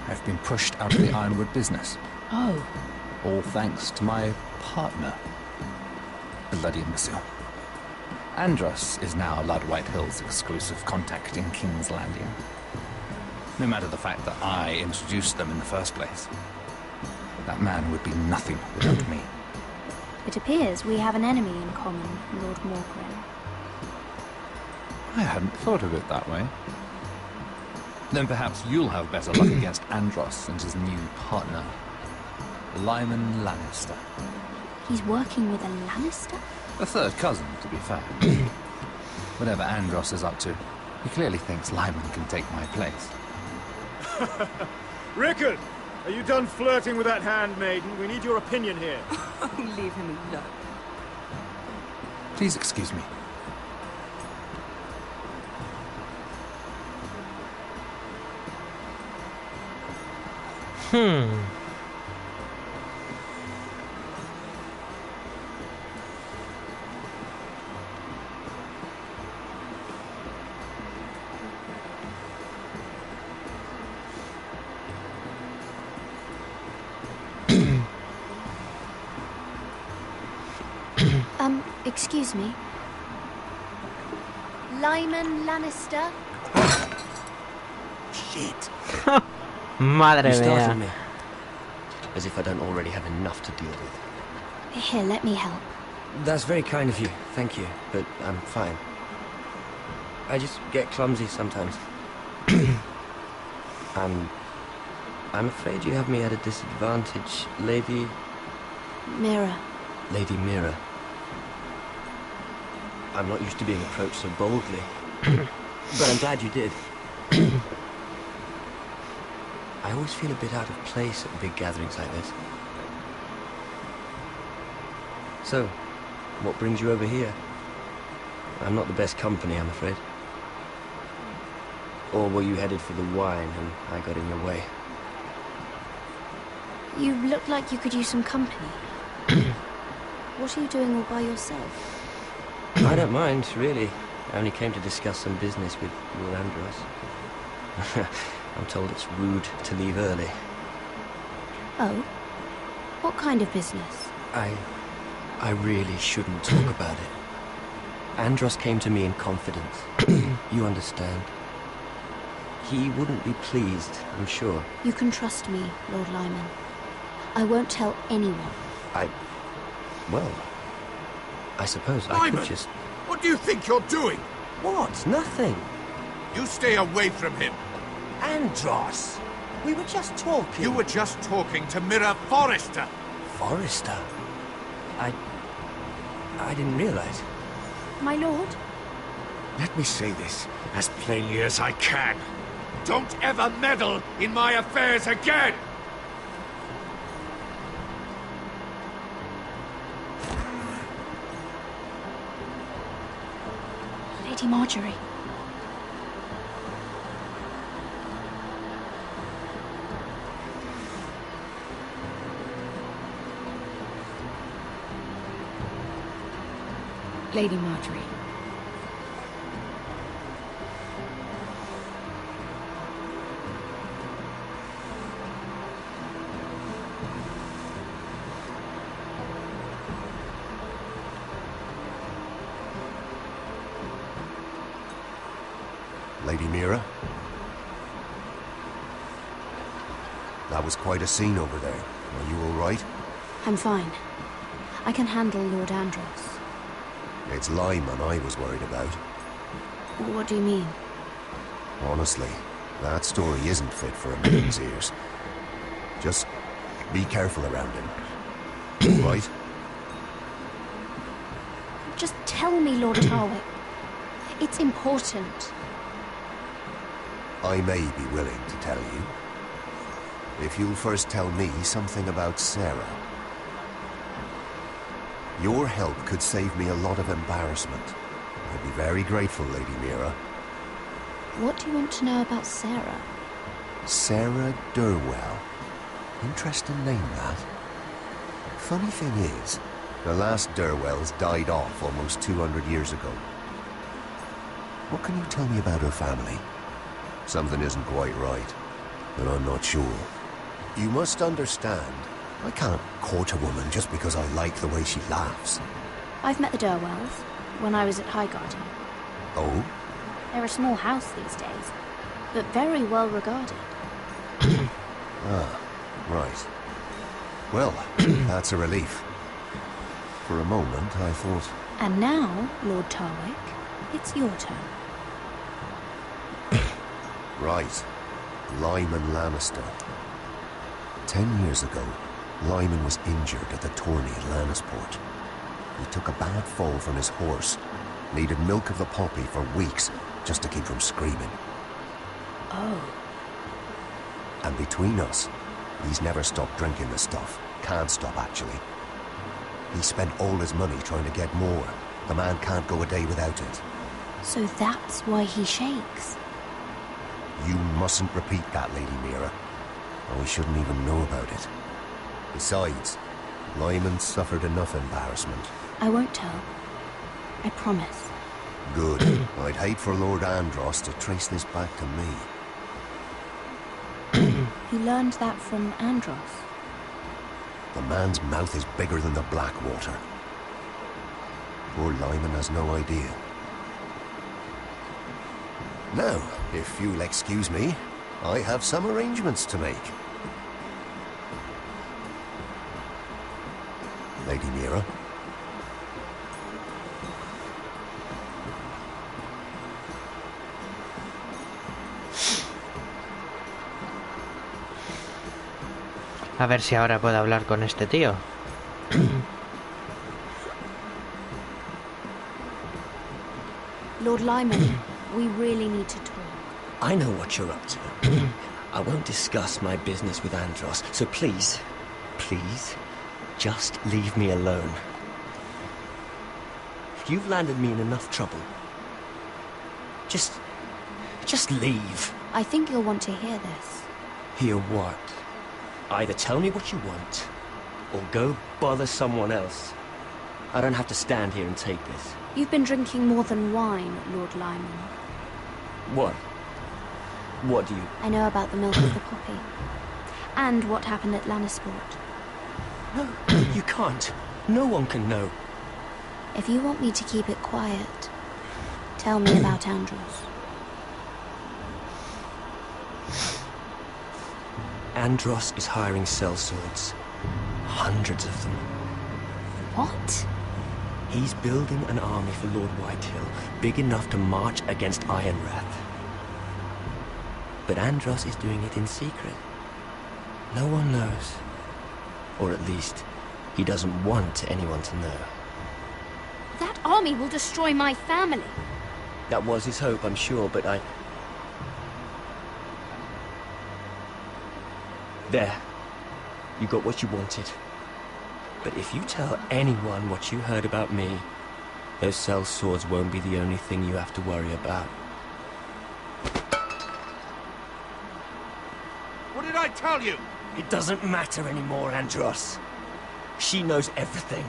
I've been pushed out of the ironwood business. Oh. All thanks to my partner. Bloody imbecile. Andros is now Lord Whitehill's exclusive contact in King's Landing. No matter the fact that I introduced them in the first place. That man would be nothing without me. It appears we have an enemy in common, Lord Morgren. I hadn't thought of it that way. Then perhaps you'll have better luck against Andros and his new partner, Lyman Lannister. He's working with a Lannister? A third cousin, to be fair. Whatever Andros is up to, he clearly thinks Lyman can take my place. Rickard! Are you done flirting with that handmaiden? We need your opinion here. Leave him alone. Please excuse me. Excuse me. Lyman Lannister? Shit. Madre You startled mía. me. As if I don't already have enough to deal with. Here, let me help. That's very kind of you, thank you, but I'm fine. I just get clumsy sometimes. I'm afraid you have me at a disadvantage, Lady... Mira. Lady Mira. I'm not used to being approached so boldly, but I'm glad you did. I always feel a bit out of place at big gatherings like this. So, what brings you over here? I'm not the best company, I'm afraid. Or were you headed for the wine and I got in your way? You look like you could use some company. What are you doing all by yourself? I don't mind, really. I only came to discuss some business with Lord Andros. I'm told it's rude to leave early. Oh? What kind of business? I really shouldn't talk about it. Andros came to me in confidence. You understand? He wouldn't be pleased, I'm sure. You can trust me, Lord Lyman. I won't tell anyone. Well, I suppose I Lyman! could just... What do you think you're doing? What? Nothing. You stay away from him. Andros! We were just talking. You were just talking to Mira Forrester. Forrester? I didn't realize. My lord? Let me say this as plainly as I can. Don't ever meddle in my affairs again! Lady Marjorie. Lady Marjorie. Lady Mira? That was quite a scene over there. Are you all right? I'm fine. I can handle Lord Andros. It's Lyman I was worried about. What do you mean? Honestly, that story isn't fit for a man's ears. Just be careful around him. Right? Just tell me, Lord Tarwick. It's important. I may be willing to tell you. If you'll first tell me something about Sarah. Your help could save me a lot of embarrassment. I'd be very grateful, Lady Mira. What do you want to know about Sarah? Sarah Durwell. Interesting name, that. Funny thing is, the last Durwells died off almost 200 years ago. What can you tell me about her family? Something isn't quite right, but I'm not sure. You must understand, I can't court a woman just because I like the way she laughs. I've met the Durwells when I was at Highgarden. Oh? They're a small house these days, but very well regarded. Ah, right. Well, that's a relief. For a moment, I thought... And now, Lord Tarwick, it's your turn. Right. Lyman Lannister. 10 years ago, Lyman was injured at the tourney at Lannisport. He took a bad fall from his horse. Needed milk of the poppy for weeks just to keep from screaming. Oh. And between us, he's never stopped drinking the stuff. Can't stop, actually. He spent all his money trying to get more. The man can't go a day without it. So that's why he shakes. You mustn't repeat that, Lady Mira. I shouldn't even know about it. Besides, Lyman suffered enough embarrassment. I won't tell. I promise. Good. I'd hate for Lord Andros to trace this back to me. You learned that from Andros? The man's mouth is bigger than the Blackwater. Poor Lyman has no idea. Now, if you'll excuse me, I have some arrangements to make. Lady Mira? A ver si ahora puedo hablar con este tío. Lord Lyman, we really need to talk. I know what you're up to. I won't discuss my business with Andros, so please, just leave me alone. You've landed me in enough trouble. Just leave. I think you'll want to hear this. Hear what? Either tell me what you want, or go bother someone else. I don't have to stand here and take this. You've been drinking more than wine, Lord Lyman. What? What do you... I know about the milk of the poppy. And what happened at Lannisport. No, you can't. No one can know. If you want me to keep it quiet, tell me about Andros. Andros is hiring sellswords. Hundreds of them. What? He's building an army for Lord Whitehill, big enough to march against Ironrath. But Andros is doing it in secret. No one knows. Or at least, he doesn't want anyone to know. That army will destroy my family. That was his hope, I'm sure, but There. You got what you wanted. But if you tell anyone what you heard about me, those sellswords won't be the only thing you have to worry about. What did I tell you? It doesn't matter anymore, Andros. She knows everything.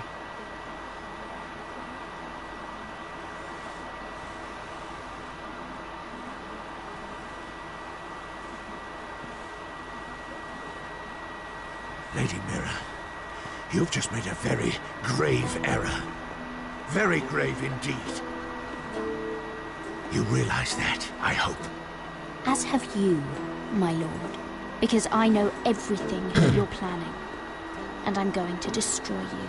Lady Mira, you've just made a very grave error. Very grave indeed. You realize that, I hope. As have you, my lord. Because I know everything you're planning. And I'm going to destroy you.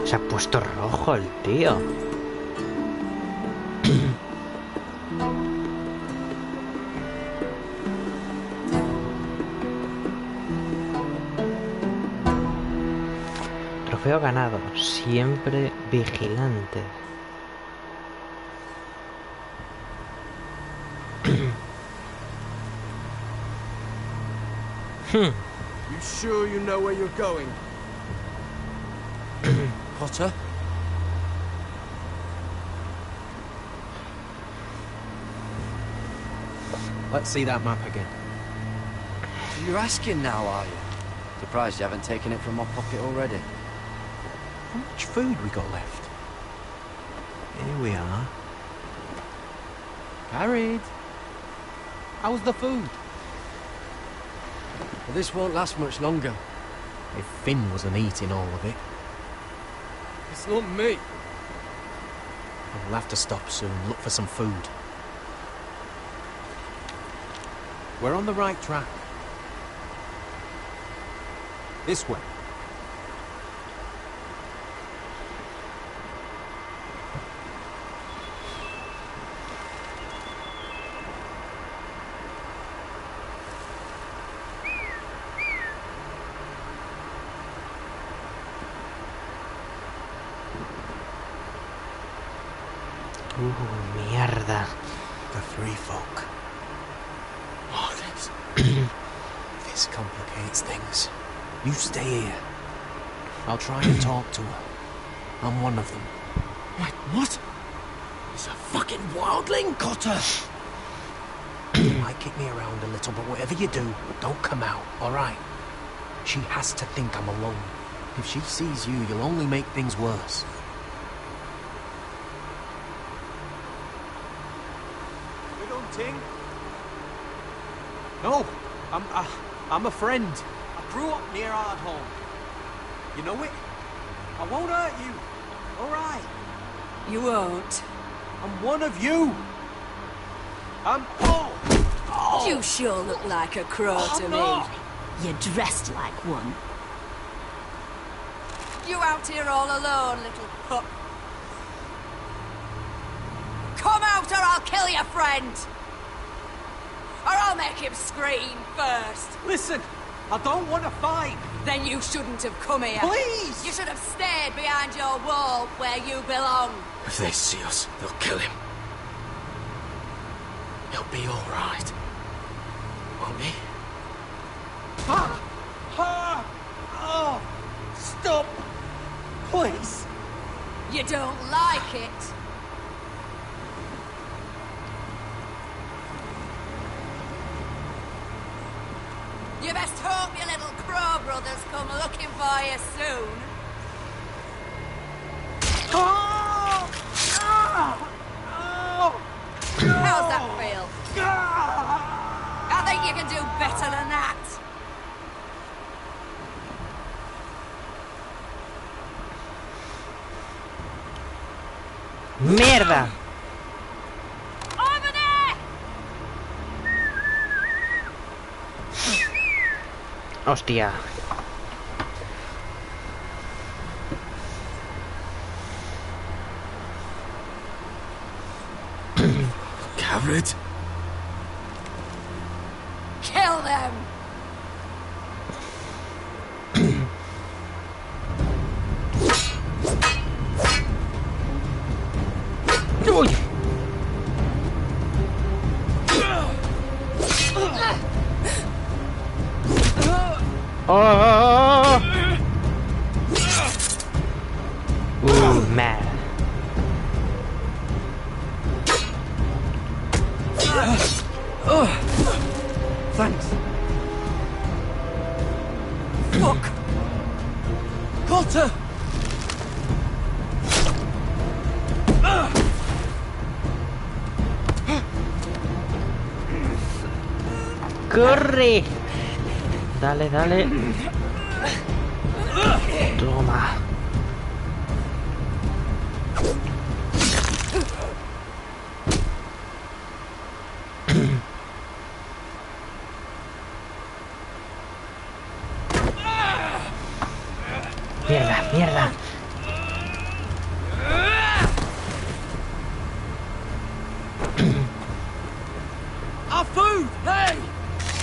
Se ha puesto rojo el tío. Trofeo ganado. Siempre vigilante. You sure you know where you're going? Potter? Let's see that map again. You're asking now, are you? Surprised you haven't taken it from my pocket already. How much food we got left? Here we are. Carried. How's the food? Well, this won't last much longer. If Finn wasn't eating all of it. It's not me. We'll have to stop soon, look for some food. We're on the right track. This way. Mierda. The three folk. Oh, this complicates things. You stay here. I'll try and talk to her. I'm one of them. Wait, what? He's a fucking wildling, Cotter! You might kick me around a little, but whatever you do, don't come out, alright? She has to think I'm alone. If she sees you, you'll only make things worse. Ting? No, I'm a friend. I grew up near Ardholm. You know it? I won't hurt you. All right. You won't. I'm one of you. I'm... You sure look like a crow to me. You're dressed like one. You out here all alone, little pup. Come out or I'll kill your friend. Or I'll make him scream first. Listen, I don't want to fight. Then you shouldn't have come here. Please! You should have stayed behind your wall where you belong. If they see us, they'll kill him. He'll be all right. Won't he? Oh! Stop! Please! You don't like it. You best hope your little crow brothers come looking for you soon. How's that feel? I think you can do better than that. ¡Mierda! Over there! ¡Hostia! Carrot. Kill them! ¡Uy! ¡Oh! Man. Thanks. Fuck! Cotter! ¡Corre! Dale, dale. Toma. Mierda, mierda.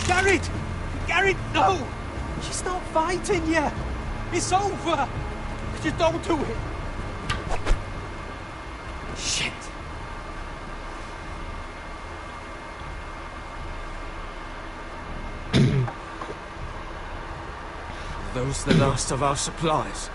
Garrett! Garrett, no! She's not fighting yet! It's over! Just don't do it! Shit! Those the last of our supplies.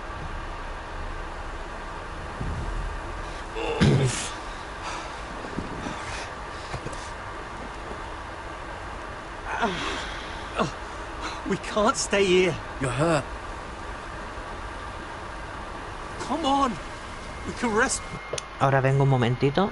We can't stay here. You're hurt. Come on. We can rest. Ahora vengo un momentito.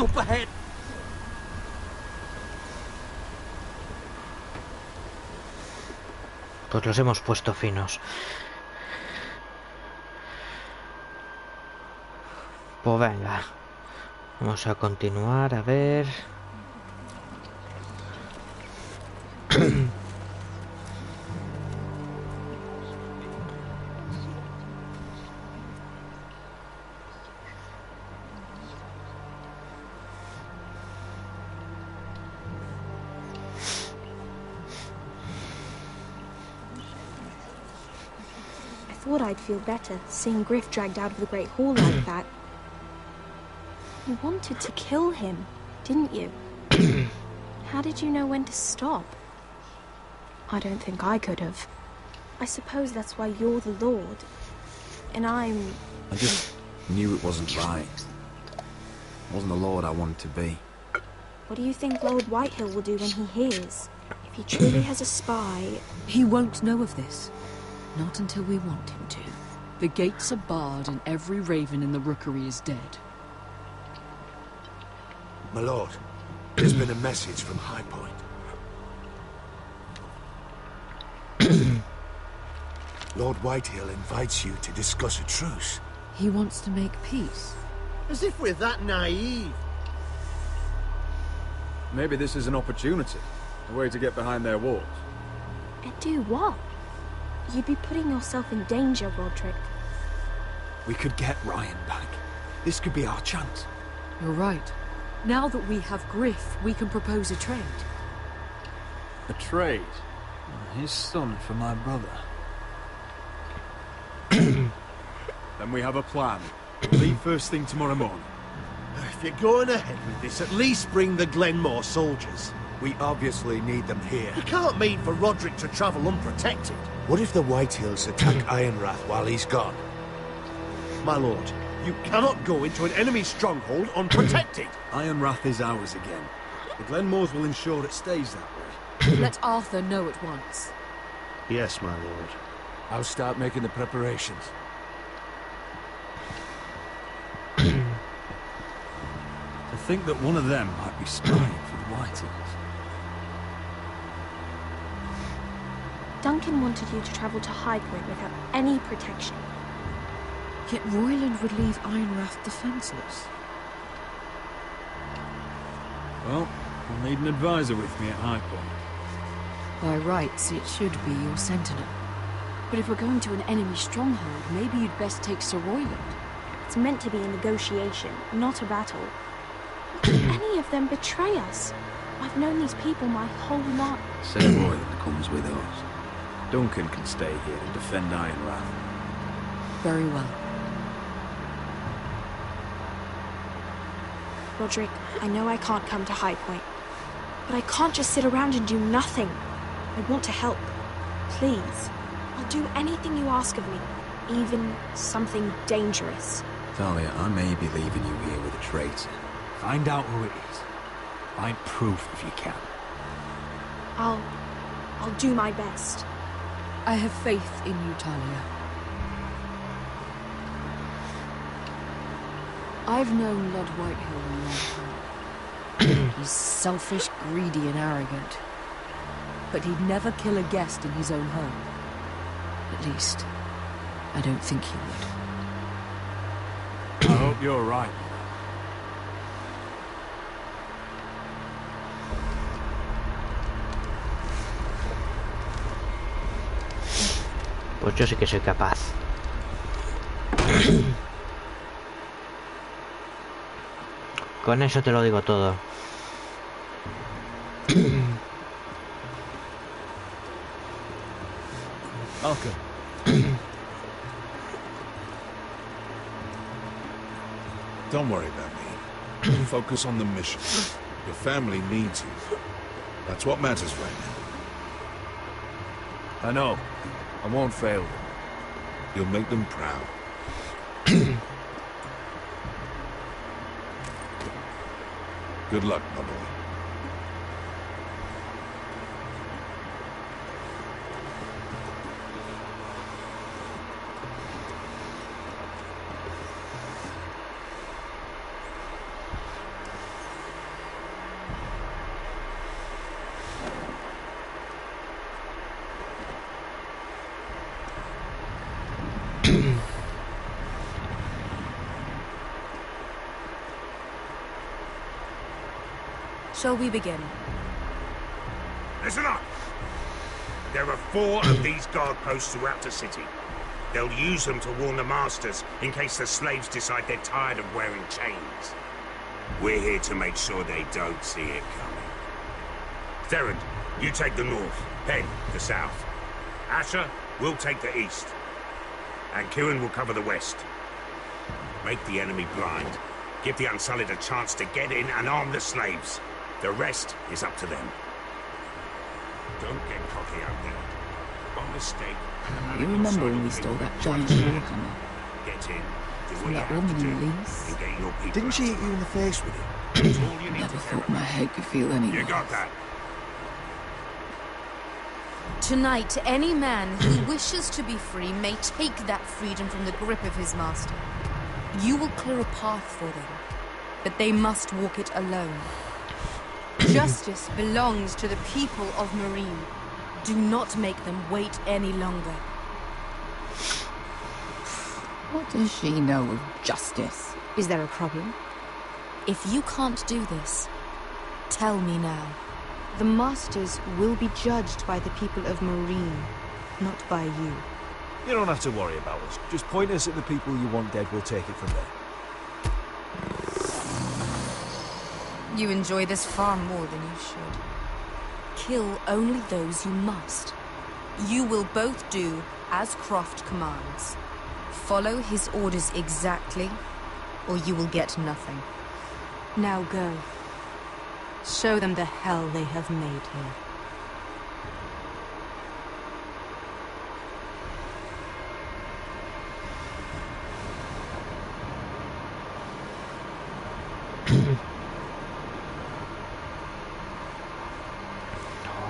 Up ahead. Pues los hemos puesto finos. Pues venga. Vamos a continuar, a ver. I thought I'd feel better seeing Griff dragged out of the Great Hall like that. You wanted to kill him, didn't you? How did you know when to stop? I don't think I could have. I suppose that's why you're the Lord. And I'm... I just knew it wasn't right. It wasn't the Lord I wanted to be. What do you think Lord Whitehill will do when he hears? If he truly has a spy... He won't know of this. Not until we want him to. The gates are barred and every raven in the rookery is dead. My lord, there's been a message from High Point. Lord Whitehill invites you to discuss a truce. He wants to make peace. As if we're that naive. Maybe this is an opportunity. A way to get behind their walls. And do what? You'd be putting yourself in danger, Roderick. We could get Ryan back. This could be our chance. You're right. Now that we have Griff, we can propose a trade. A trade? His son for my brother. Then we have a plan. We'll leave first thing tomorrow morning. If you're going ahead with this, at least bring the Glenmore soldiers. We obviously need them here. You can't mean for Roderick to travel unprotected. What if the Whitehills attack Ironrath while he's gone? My lord, you cannot go into an enemy stronghold unprotected. Ironrath is ours again. The Glenmores will ensure it stays that way. Let Arthur know at once. Yes, my lord. I'll start making the preparations. To think that one of them might be spying for the Whitehills. Duncan wanted you to travel to High Point without any protection. Yet Royland would leave Ironrath defenseless. Well, I'll need an advisor with me at High Point. By rights, it should be your sentinel. But if we're going to an enemy stronghold, maybe you'd best take Sir Royland. It's meant to be a negotiation, not a battle. How could any of them betray us? I've known these people my whole life. Sir Royland comes with us. Duncan can stay here and defend Ironrath. Very well. Roderick, I know I can't come to High Point, but I can't just sit around and do nothing. I want to help. Please. I'll do anything you ask of me, even something dangerous. Talia, I may be leaving you here with a traitor. Find out who it is. Find proof if you can. I'll do my best. I have faith in you, Talia. I've known Lord Whitehill a long time. He's selfish, greedy, and arrogant. But he'd never kill a guest in his own home. At least, I don't think he would. I hope you're right. Pues yo sí que soy capaz. Con eso te lo digo todo. Malcolm. Don't worry about me. Focus on the mission. Your family needs you. That's what matters right now. I know. I won't fail them. You'll make them proud. Good luck, my boy. Shall we begin? Listen up! There are 4 of these guard posts throughout the city. They'll use them to warn the masters in case the slaves decide they're tired of wearing chains. We're here to make sure they don't see it coming. Theron, you take the north, Ben, the south. Asher, we'll take the east. And Kieran will cover the west. Make the enemy blind. Give the Unsullied a chance to get in and arm the slaves. The rest is up to them. Don't get cocky out there. One mistake. You remember when we stole that giant warhammer? Get in. Do From what you that have woman to do. in Leeds? And get your people. Didn't she hit you in the face with it? That's all you need Never to thought my head could feel any You worse. got that? Tonight, any man who wishes to be free may take that freedom from the grip of his master. You will clear a path for them, but they must walk it alone. Justice belongs to the people of Marine. Do not make them wait any longer. What does she know of justice? Is there a problem? If you can't do this, tell me now. The Masters will be judged by the people of Marine, not by you. You don't have to worry about us. Just point us at the people you want dead, we'll take it from there. You enjoy this far more than you should. Kill only those you must. You will both do as Croft commands. Follow his orders exactly, or you will get nothing. Now go. Show them the hell they have made here.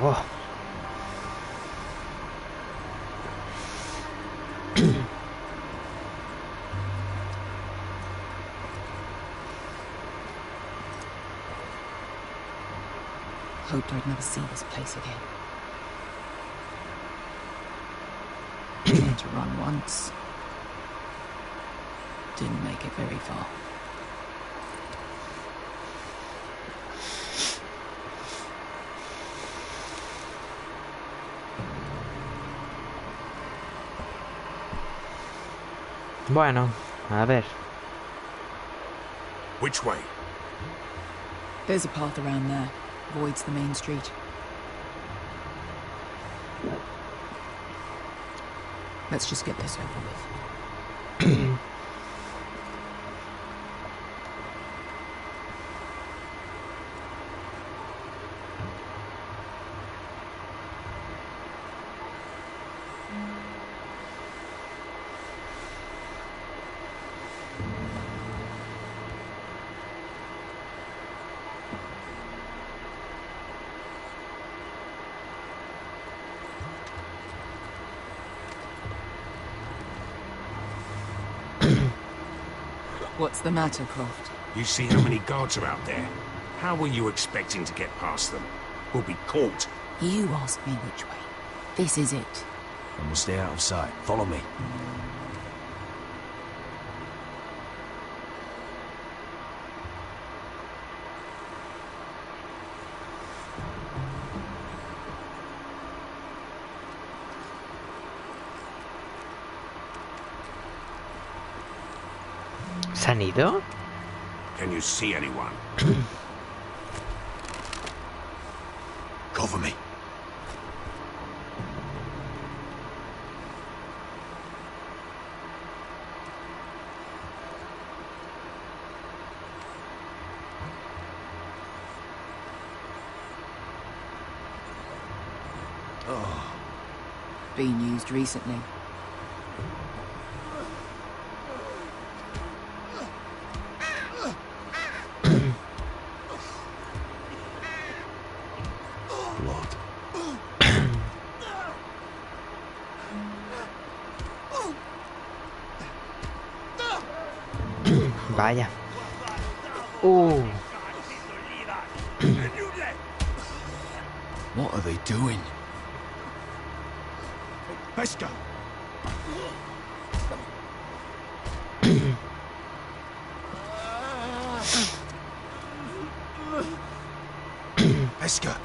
Oh. Hoped I'd never see this place again. Tried to run once. Didn't make it very far. Bueno, a ver. Which way? There's a path around there. Avoids the main street. Let's just get this over with. What's the matter, Croft? You see how many guards are out there? How were you expecting to get past them? We'll be caught. You asked me which way. This is it. And we'll stay out of sight. Follow me. ¿Se han ido? Can you see anyone? Cover me. Oh. Been used recently. Vaya. What are they doing? Pesca! Pesca!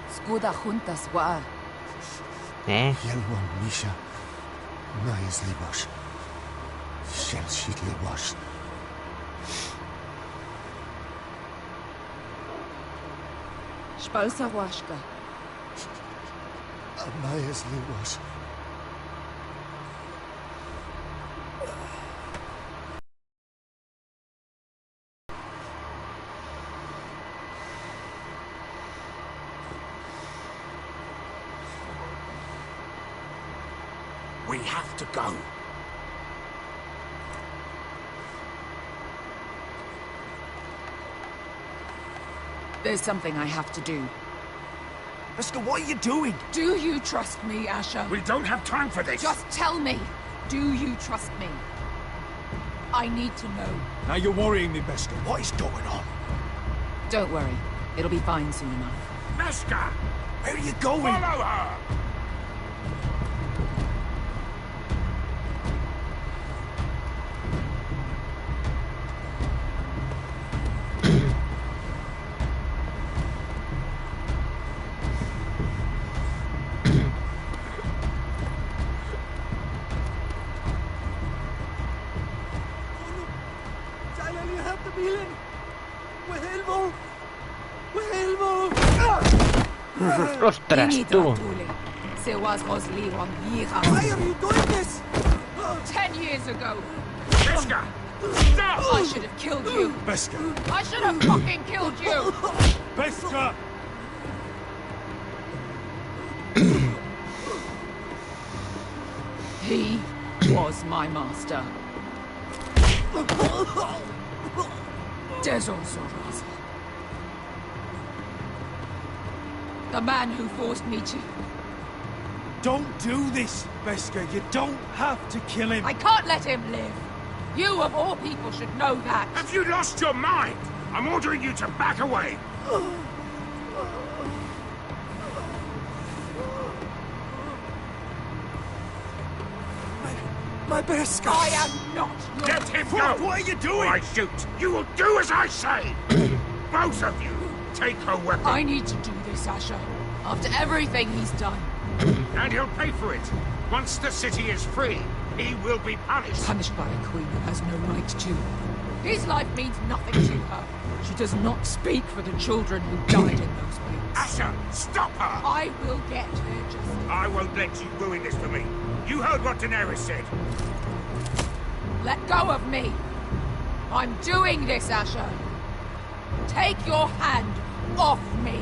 Skuda juntas wa. Yelwan Misha, Mayas Libosh, Shelshit Libosh. Spalsa washka. Mayas Libosh. We have to go. There's something I have to do. Pesca, what are you doing? Do you trust me, Asher? We don't have time for this. Just tell me. Do you trust me? I need to know. Now you're worrying me, Pesca. What is going on? Don't worry. It'll be fine soon enough. Pesca! Where are you going? Follow her! ¡Ostras, tú! Why are you doing this? 10 years ago. Pesca! Stop! I should have killed you. Pesca! I should have fucking killed you. Pesca! He was my master. Desol Soraz. The man who forced me to... Don't do this, Pesca. You don't have to kill him. I can't let him live. You, of all people, should know that. Have you lost your mind? I'm ordering you to back away. My best Scott. I am not your... Let him Croft, go! what are you doing? Or I shoot! You will do as I say! Both of you, take her weapon. I need to do this, Asher. After everything he's done. And he'll pay for it. Once the city is free, he will be punished. Punished by a queen who has no right to. His life means nothing to her. She does not speak for the children who died in those ways. Asher, stop her! I will get her justice. I won't let you ruin this for me. You heard what Daenerys said. Let go of me. I'm doing this, Asher. Take your hand off me.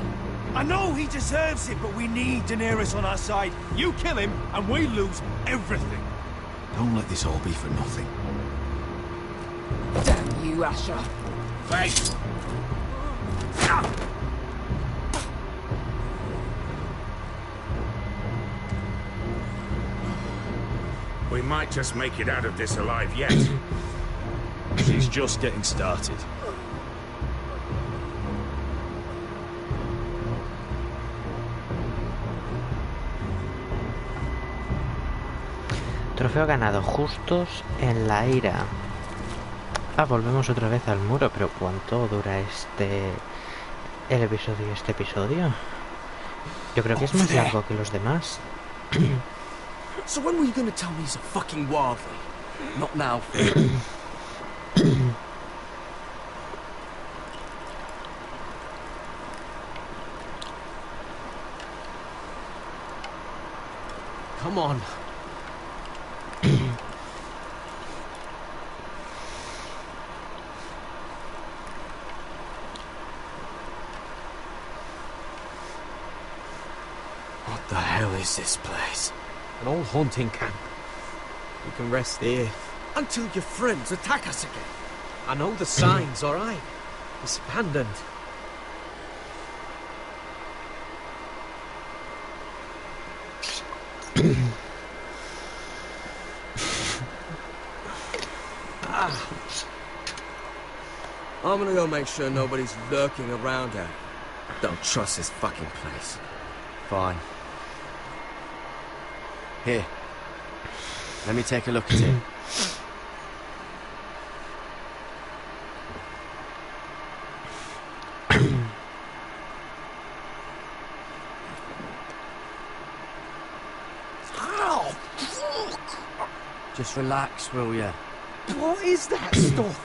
I know he deserves it, but we need Daenerys on our side. You kill him, and we lose everything. Don't let this all be for nothing. Damn you, Asher. Wait! We might just make it out of this alive yet. She's just getting started. Trofeo ganado, justos en la ira. Ah, volvemos otra vez al muro, pero ¿cuánto dura este episodio? Yo creo que es más largo que los demás. So when were you gonna tell me he's a fucking wildling? Not now. Come on. What the hell is this place? An old hunting camp. We can rest here. Until your friends attack us again. I know the signs, alright? It's abandoned. I'm gonna go make sure nobody's lurking around here. Don't trust this fucking place. Fine. Here. Let me take a look at it. Just relax, will ya? What is that stuff?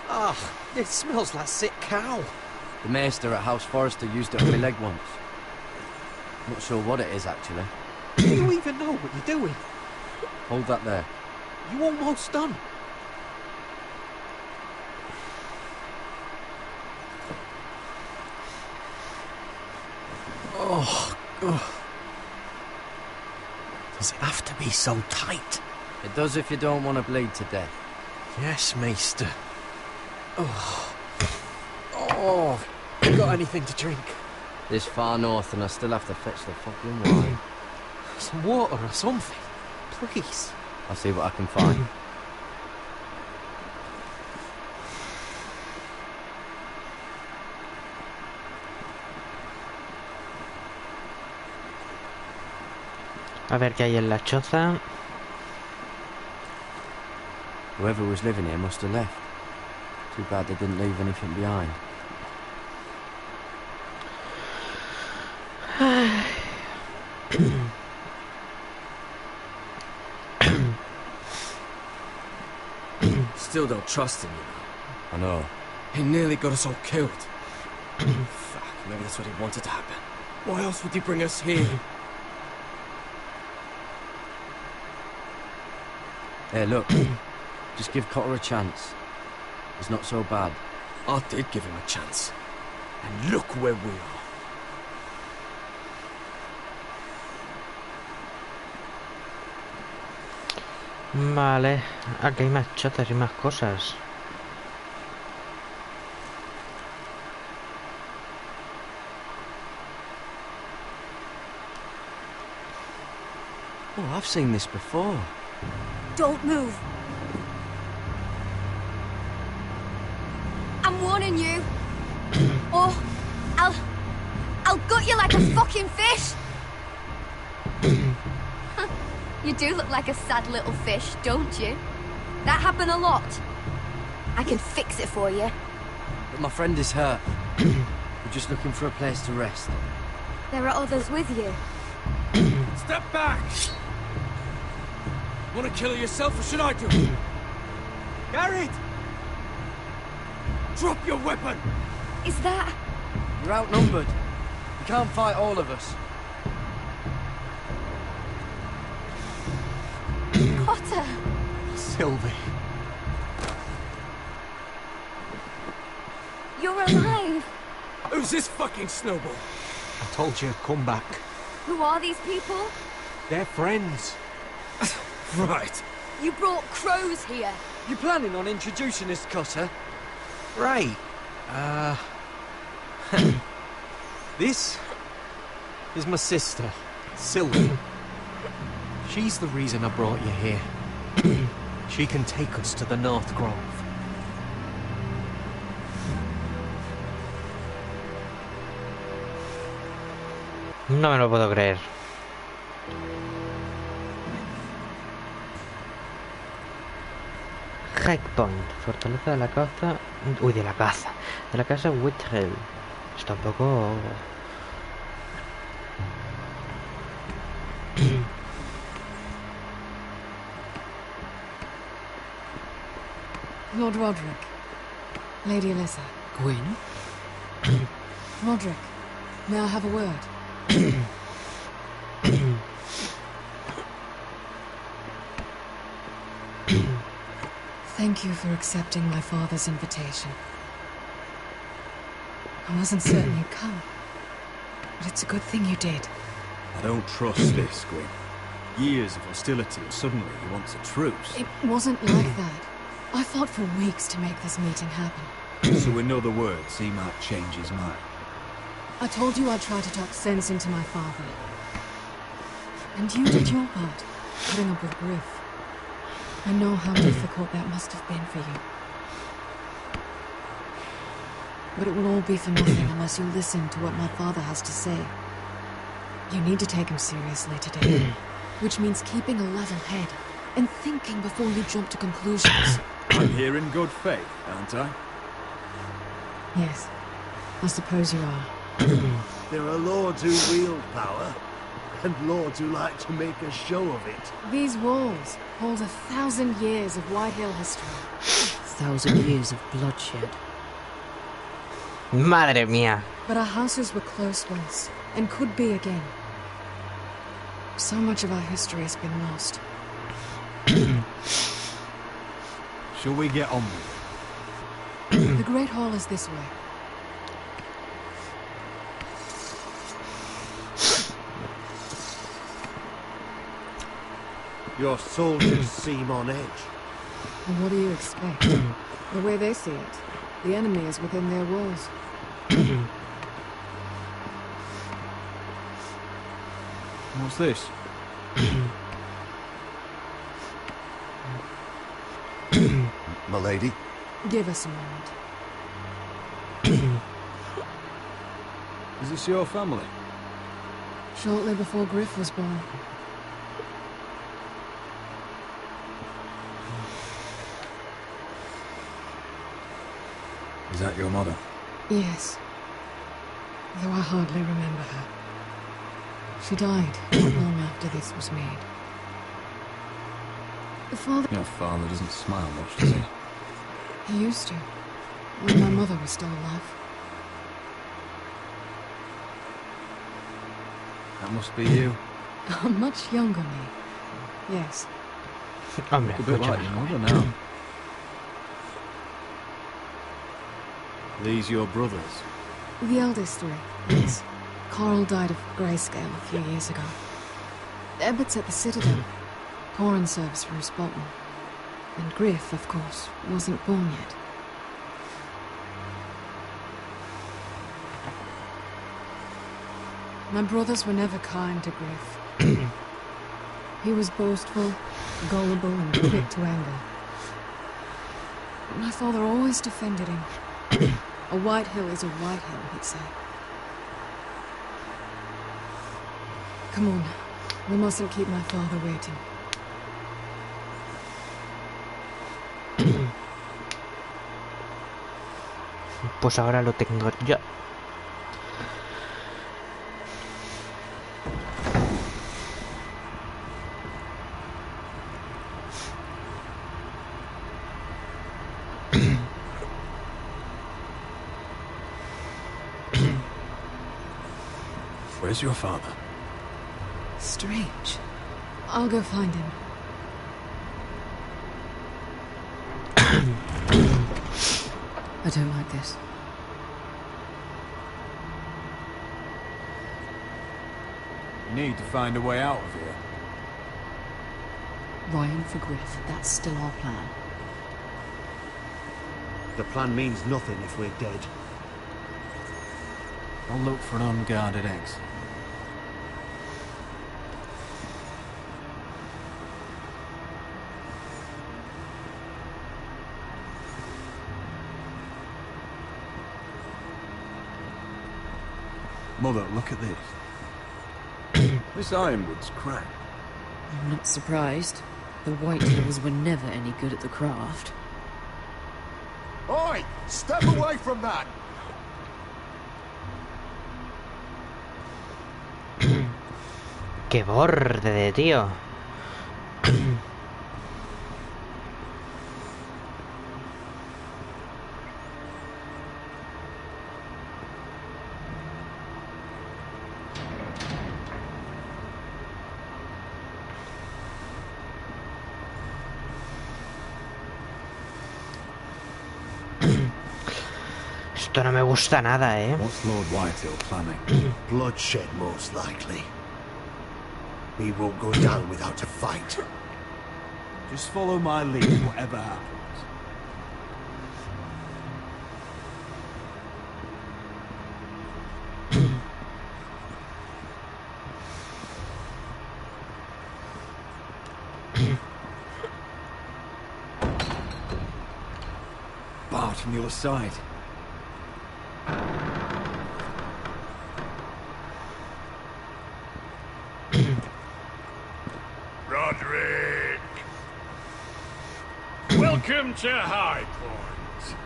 Ah, it smells like sick cow. The maester at House Forrester used it on my leg once. Not sure what it is, actually. Do you even know what you're doing? Hold that there. You almost done. Oh, ugh. Does it have to be so tight? It does if you don't want to bleed to death. Yes, Maester. Oh. Oh. You got anything to drink? This far north and I still have to fetch the fucking wine. Some water or something. Please. I'll see what I can find. A ver qué hay en la choza. Whoever was living here must have left. Too bad they didn't leave anything behind. Still don't trust him, you know. I know. He nearly got us all killed. Fuck, maybe that's what he wanted to happen. Why else would he bring us here? Hey, look. Just give Cotter a chance. He's not so bad. I did give him a chance. And look where we are. Vale, aquí hay más chozas y más cosas. Oh, I've seen this before. Don't move. I'm warning you. Or I'll gut you like a fucking fish. You do look like a sad little fish, don't you? That happened a lot. I can fix it for you. But my friend is hurt. We're just looking for a place to rest. There are others with you. Step back! Want to kill her yourself, or should I do it? Garrett! Drop your weapon! Is that... You're outnumbered. You can't fight all of us. Potter! Sylvie. You're alive! Who's this fucking snowball? I told you, come back. Who are these people? They're friends. Right. You brought crows here. You planning on introducing us, Cutter? Right. This is my sister, Sylvie. She's the reason I brought you here. She can take us to the North Grove. No me lo puedo creer. High Point, fortaleza de la caza. Uy, de la caza. De la casa Whitehall. Está un poco. Lord Roderick. Lady Alyssa. Gwyn? Roderick, may I have a word? Thank you for accepting my father's invitation. I wasn't certain you'd come, but it's a good thing you did. I don't trust this, Gwyn. Years of hostility, and suddenly he wants a truce. It wasn't like that. I fought for weeks to make this meeting happen. So in other words, he might change his mind. I told you I'd try to talk sense into my father. And you did your part, putting up with Griff. I know how difficult that must have been for you. But it will all be for nothing unless you listen to what my father has to say. You need to take him seriously today, which means keeping a level head and thinking before you jump to conclusions. I'm here in good faith, aren't I? Yes, I suppose you are. There are lords who wield power, and lords who like to make a show of it. These walls hold 1,000 years of Whitehill history. 1,000 years of bloodshed. Madre mía. But our houses were close once, and could be again. So much of our history has been lost. Shall we get on with it? The Great Hall is this way. Your soldiers seem on edge. And what do you expect? The way they see it, the enemy is within their walls. What's this? My lady? Give us a moment. Is this your family? Shortly before Griff was born. Is that your mother? Yes. Though I hardly remember her. She died not long after this was made. The father... Your father doesn't smile much, does he? He used to, when my mother was still alive. That must be you. A much younger me. Yes. Hombre, A bit like your mother now. These your brothers? The eldest three, yes. Carl died of grayscale a few years ago. Ebbert's at the Citadel. Corin serves for his Bolton. And Griff, of course, wasn't born yet. My brothers were never kind to Griff. He was boastful, gullible, and quick to anger. But my father always defended him. A Whitehill is a Whitehill, he'd say. Come on. We mustn't keep my father waiting. Pues ahora lo tengo yo. Where's your father? Strange. I'll go find him. I don't like this. You need to find a way out of here. Ryan for Griff, that's still our plan. The plan means nothing if we're dead. I'll look for an unguarded exit. Mother, look at this. This ironwood's cracked. I'm not surprised. The White Hills were never any good at the craft. Oi! Step away from that! ¡Qué borde, tío! Esto no me gusta nada, ¿eh? What's Lord Whitehill planning? Bloodshed, most likely. We won't go down without a fight. Just follow my lead, whatever happens. Barred from your side. Roderick! Welcome to High Point.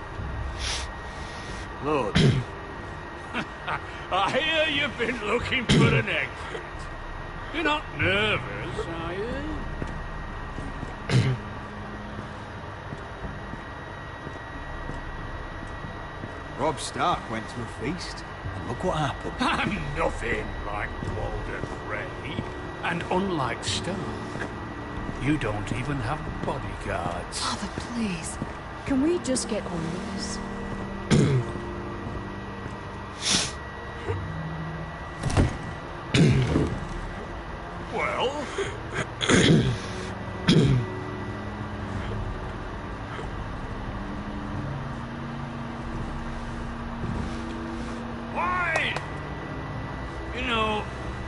Lord. I hear you've been looking for an exit. You're not nervous, are you? Robb Stark went to a feast, and look what happened. I'm nothing like Walder Frey, and unlike Stark, you don't even have bodyguards. Father, please. Can we just get on with this? Well... Why? You know,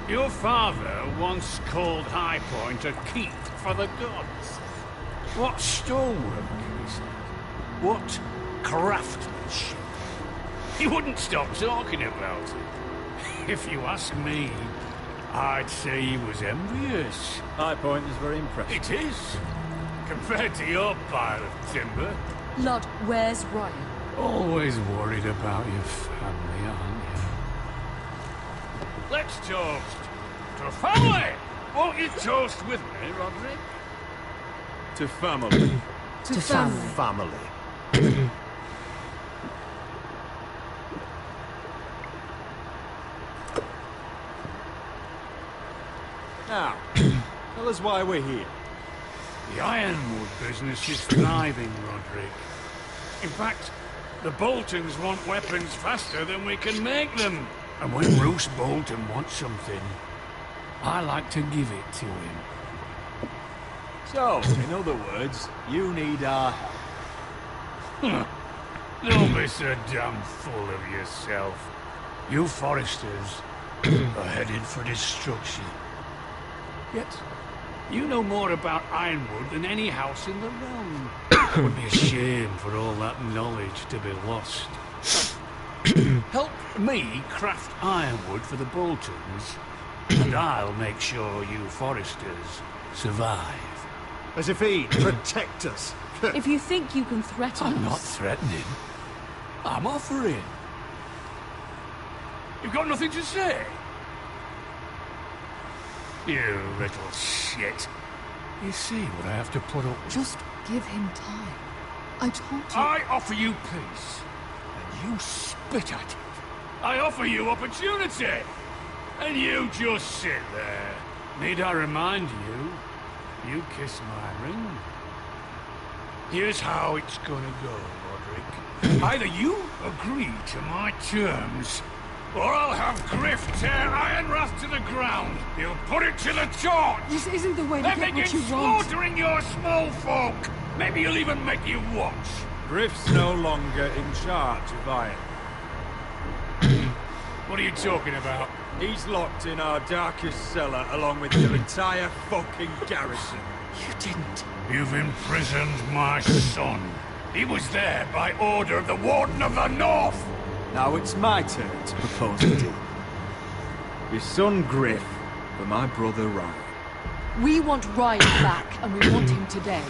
your father once called High Point a keep for the gods. What stonework, he said. What craftsmanship. He wouldn't stop talking about it. If you ask me, I'd say he was envious. High Point is very impressive. It is. Compared to your pile of timber. Lord, where's Ryan? Always worried about your family, aren't you? Let's toast to family! Won't you toast with me, Roderick? To family. To family. Family. Now, tell us why we're here. The ironwood business is thriving, Roderick. In fact, the Boltons want weapons faster than we can make them. And when Roose Bolton wants something, I like to give it to him. So, in other words, you need our help. Don't be so damn full of yourself. You Foresters are headed for destruction. Yet, you know more about ironwood than any house in the realm. It would be a shame for all that knowledge to be lost. Help me craft ironwood for the Boltons, and I'll make sure you Foresters survive. As if he'd protect us. If you think you can threaten I'm us... not threatening. I'm offering. You've got nothing to say? You little shit. You see what I have to put up with? Just give him time. I told you... I offer you peace, and you spit at it. I offer you opportunity, and you just sit there. Need I remind you, you kiss my ring. Here's how it's gonna go, Roderick. Either you agree to my terms, or I'll have Griff tear Ironrath to the ground. He'll put it to the torch. This isn't the way to then get begin what you want. slaughtering your small folk. Maybe he'll even make you watch. Griff's no longer in charge of Iron. What are you talking about? He's locked in our darkest cellar along with your entire fucking garrison. You didn't. You've imprisoned my son. He was there by order of the Warden of the North. Now it's my turn to propose a deal. Your son Griff for my brother Ryan. We want Ryan back, and we want him today.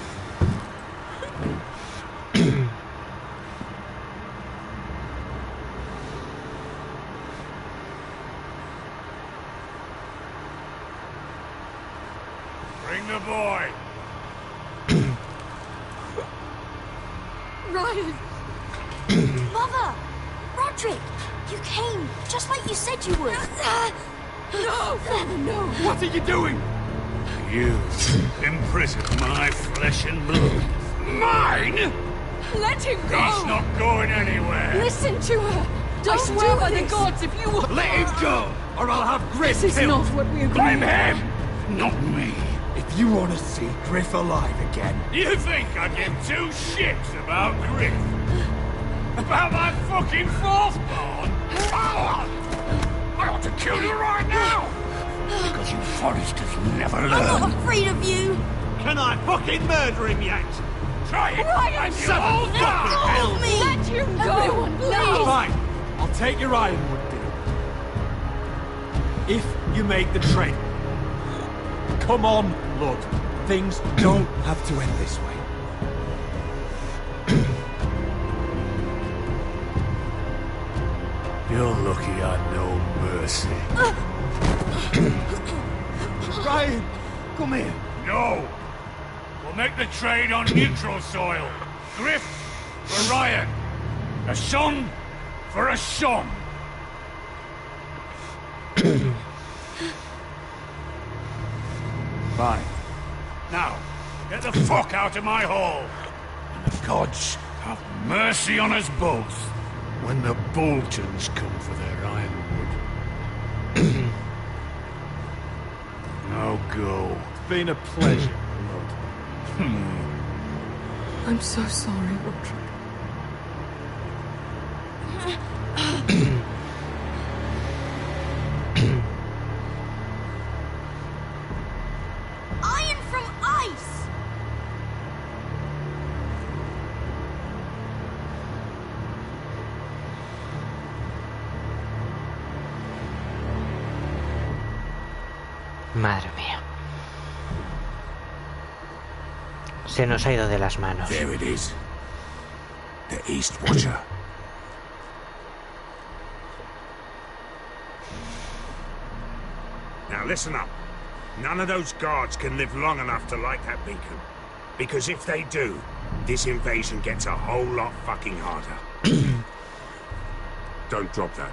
Bring the boy. Ryan! Mother! Roderick! You came, just like you said you would. No! Father, no! What are you doing? You imprison my flesh and blood. Mine? Let him go! He's not going anywhere. Listen to her! Don't I swear do by the this. gods, if you will... Let him go, or I'll have Griff This is killed. not what we agreed. Blame him, not me. If you want to see Griff alive again... You think I give two shits about Griff? About my fucking fourth born? I ought to kill you right now! Because you Foresters never learn. I'm not afraid of you! Can I fucking murder him yet? Try it! Ryan, and shut you'll up! die! Help me! Let him go! Everyone, please! Fine. I'll take your Ironwood deal. If you make the trade. Come on, Lord. Things don't have to end this way. You're lucky I know mercy. Ryan, come here. No! We'll make the trade on neutral soil. Griff for Ryan. A son for a son. Fine. Now, get the fuck out of my hall. And the gods have mercy on us both when the Boltons come for their ironwood. Now go. It's been a pleasure, Lord. I'm so sorry, Roderick. Iron from ice! Madre mía. Se nos ha ido de las manos. There it is. The East Watcher. Now listen up. None of those guards can live long enough to light that beacon. Because if they do, this invasion gets a whole lot fucking harder. Don't drop that.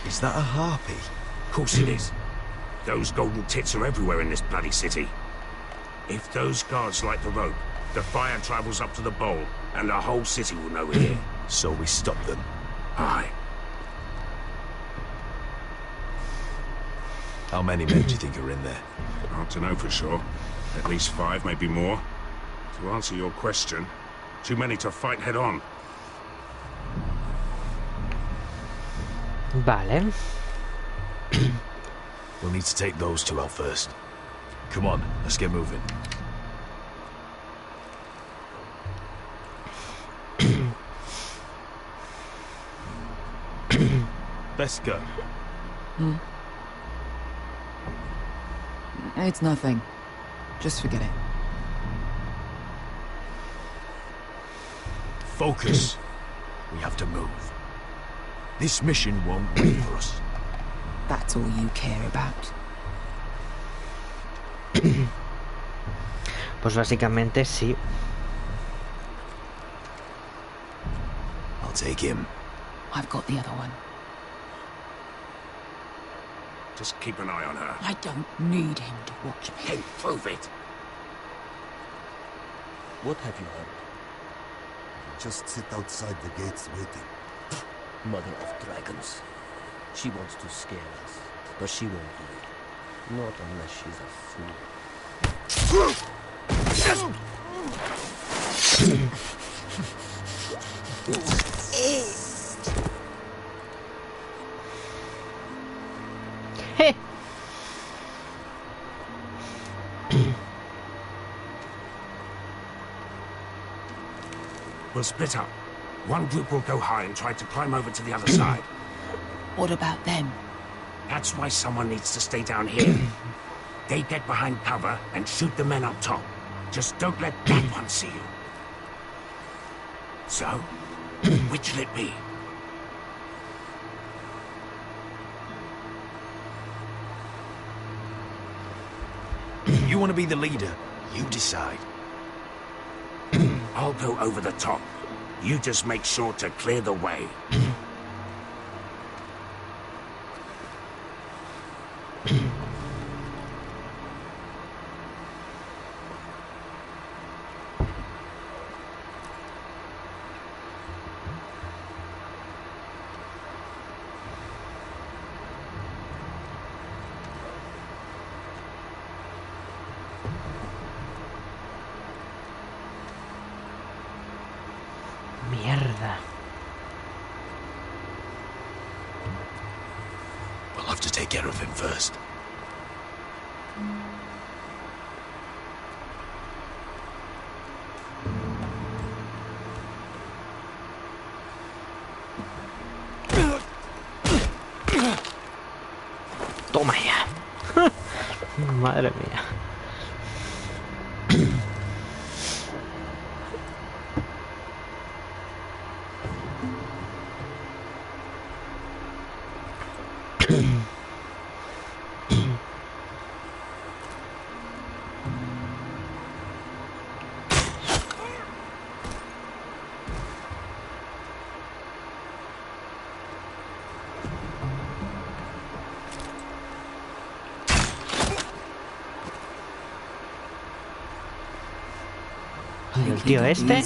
Is that a harpy? Of course it is. Those golden tits are everywhere in this bloody city. If those guards light the rope, the fire travels up to the bowl, and the whole city will know we're here. So we stop them. Aye. How many men do you think are in there? Hard to know for sure. At least 5, maybe more. To answer your question, too many to fight head on. Vale. We'll need to take those two out first. Come on, let's get moving. Let's go. It's nothing. Just forget it. Focus. We have to move. This mission won't wait for us. That's all you care about. Pues básicamente sí. I'll take him. I've got the other one. Just keep an eye on her. I don't need him to watch me. Hey, prove it. What have you heard? Just sit outside the gates waiting. Mother of dragons. She wants to scare us, but she won't do it. Not unless she's a fool. We'll split up. One group will go high and try to climb over to the other side. What about them? That's why someone needs to stay down here. They get behind cover and shoot the men up top. Just don't let that one see you. So, which'll it be? You want to be the leader? You decide. I'll go over the top. You just make sure to clear the way. Mierda. We'll have to take care of him first. Toma ya. Madre mía. El tío este.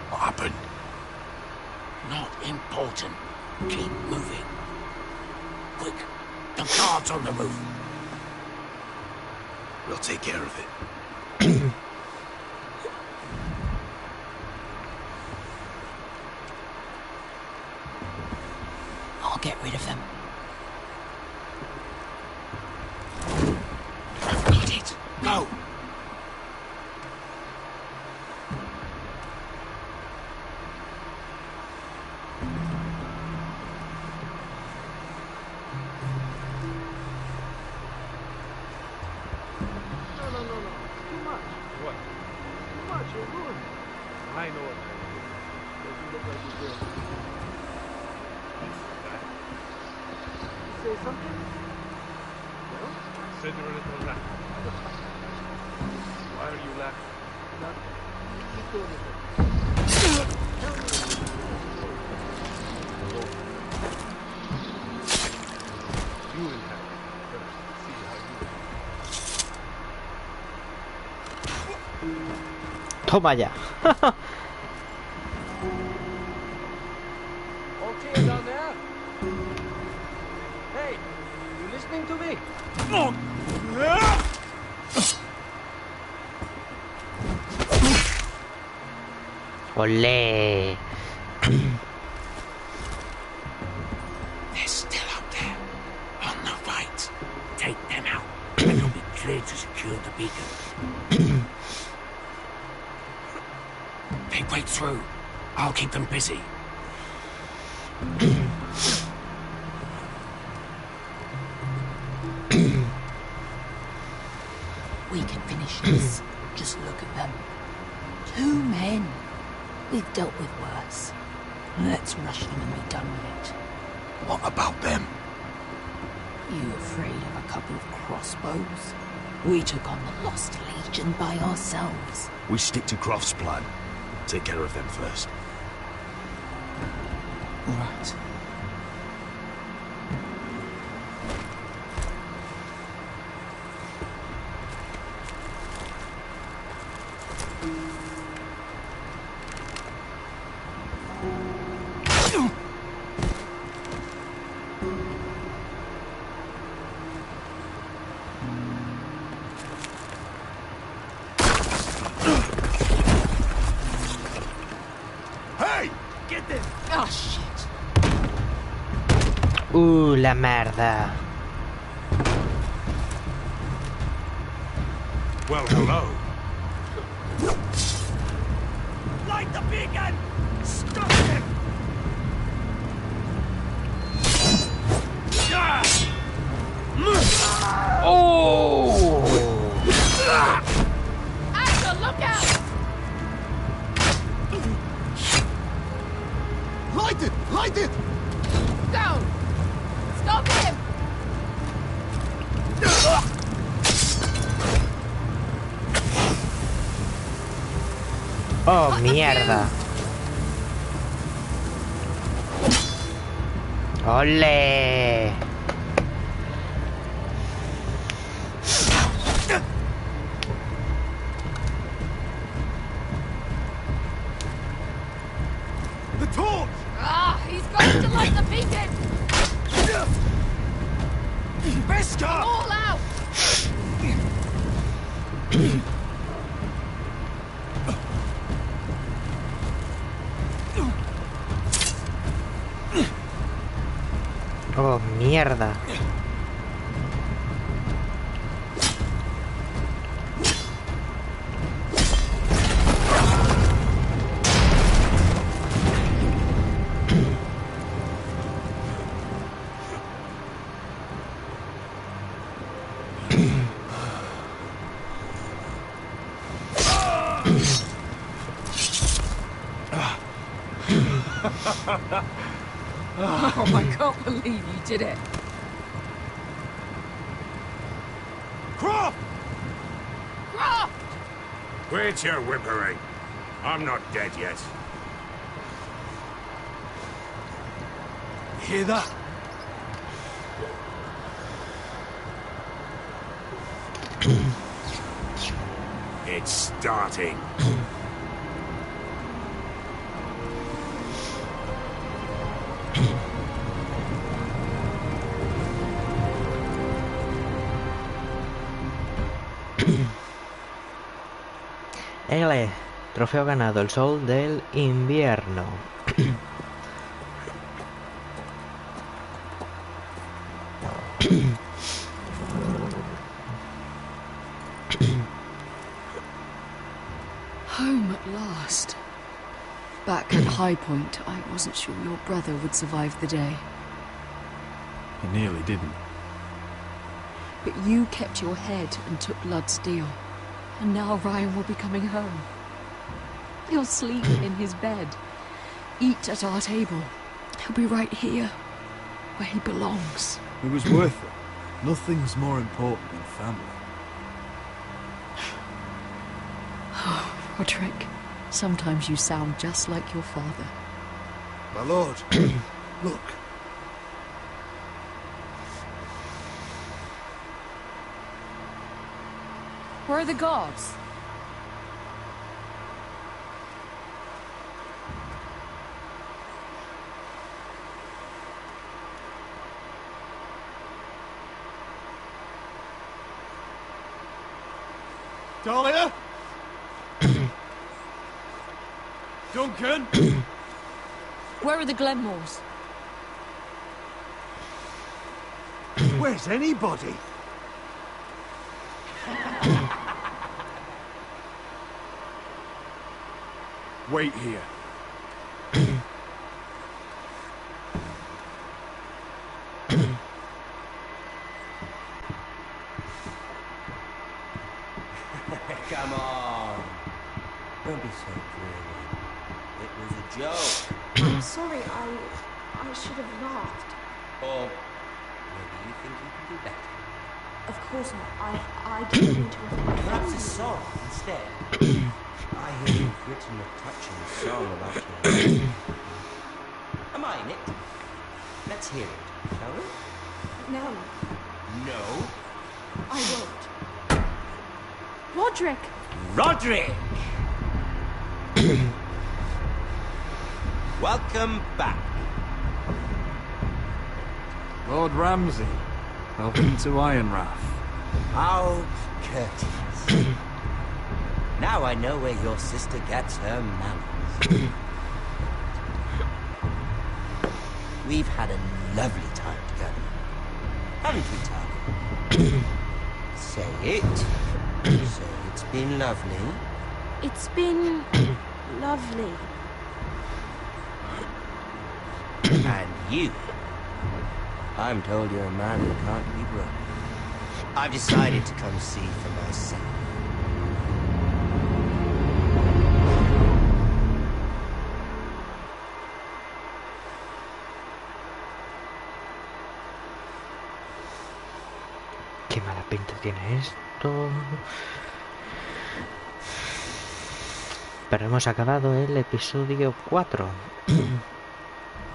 What happened? Not important. Keep moving. Quick. The guards on the roof. We'll take care of it. I'll get rid of them. Got it. Go. I know what that is. Doesn't look like you're doing. Say something? No? I said you're a little laughing. Why are you laughing? Nothing. Keep doing it. Tell me. You will have it first. See how you Toma ya. Okay, down there. Hey, you listening to me? Olé. the beacon. They break through. I'll keep them busy. We can finish this. Just look at them. 2 men. We've dealt with worse. Let's rush them and be done with it. What about them? You afraid of a couple of crossbows? We took on the Lost Legion by ourselves. We stick to Croft's plan. Take care of them first. All right. La merda. Well, hello. Light the beacon! Stop him! Oh! Axel, look out! Light it! Light it! Go! Stop him! Oh, mierda. ¡Ole! The torch! Ah, he's going to light the beacon! Beskar! All out! Oh, mierda. Oh, I can't believe you did it. Croft! Croft! Quit your whimpering. I'm not dead yet. Hear that? It's starting. Ele, trofeo ganado, el sol del invierno. Home at last. Back at High Point, I wasn't sure your brother would survive the day. He nearly didn't. But you kept your head and took Ludd's deal. And now Ryan will be coming home. He'll sleep in his bed, eat at our table. He'll be right here, where he belongs. It was worth it. Nothing's more important than family. Oh, Roderick, sometimes you sound just like your father. My lord, look. Where are the guards? Dahlia? Duncan? Where are the Glenmores? Where's anybody? Wait here. Come on. Don't be so dreary. It was a joke. I'm sorry, I should have laughed. Or maybe you think you can do better. Of course not. I didn't mean to offend Perhaps a you. song instead. I hear you've written a touching song about your life. Am I in it? Let's hear it, shall we? No, No. I won't. Roderick! Roderick! Welcome back. Lord Ramsay, welcome to Ironrath. How courteous. Now I know where your sister gets her manners. We've had a lovely time together. Haven't we, Tali? Say it. Say it's been lovely. It's been lovely. And you. I'm told you're a man who can't be broken. I've decided to come see for myself. Qué mala pinta tiene esto. Pero hemos acabado el episodio 4.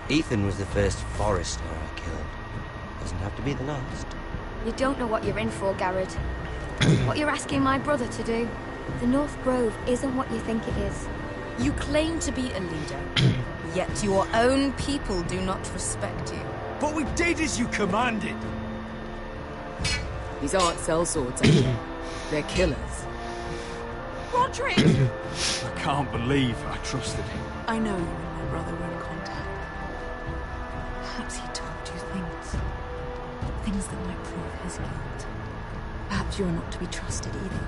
Ethan was the first forester I killed. Doesn't have to be the last. You don't know what you're in for, Garrett. What you're asking my brother to do. The North Grove isn't what you think it is. You claim to be a leader, yet your own people do not respect you. But we did as you commanded. These aren't sellswords anymore. They're killers. Roderick! I can't believe I trusted him. I know you and my brother were in contact. Perhaps he told you things that might prove his guilt. Perhaps you're not to be trusted either.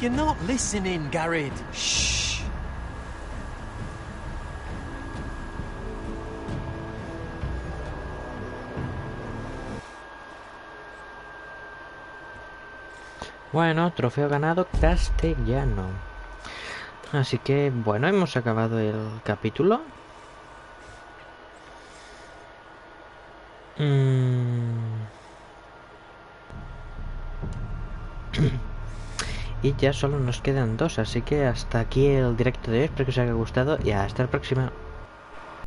You're not listening, Garrett. Shh. Bueno, trofeo ganado castellano. Así que, bueno, hemos acabado el capítulo. Y ya solo nos quedan 2, así que hasta aquí el directo de hoy. Espero que os haya gustado y hasta la próxima.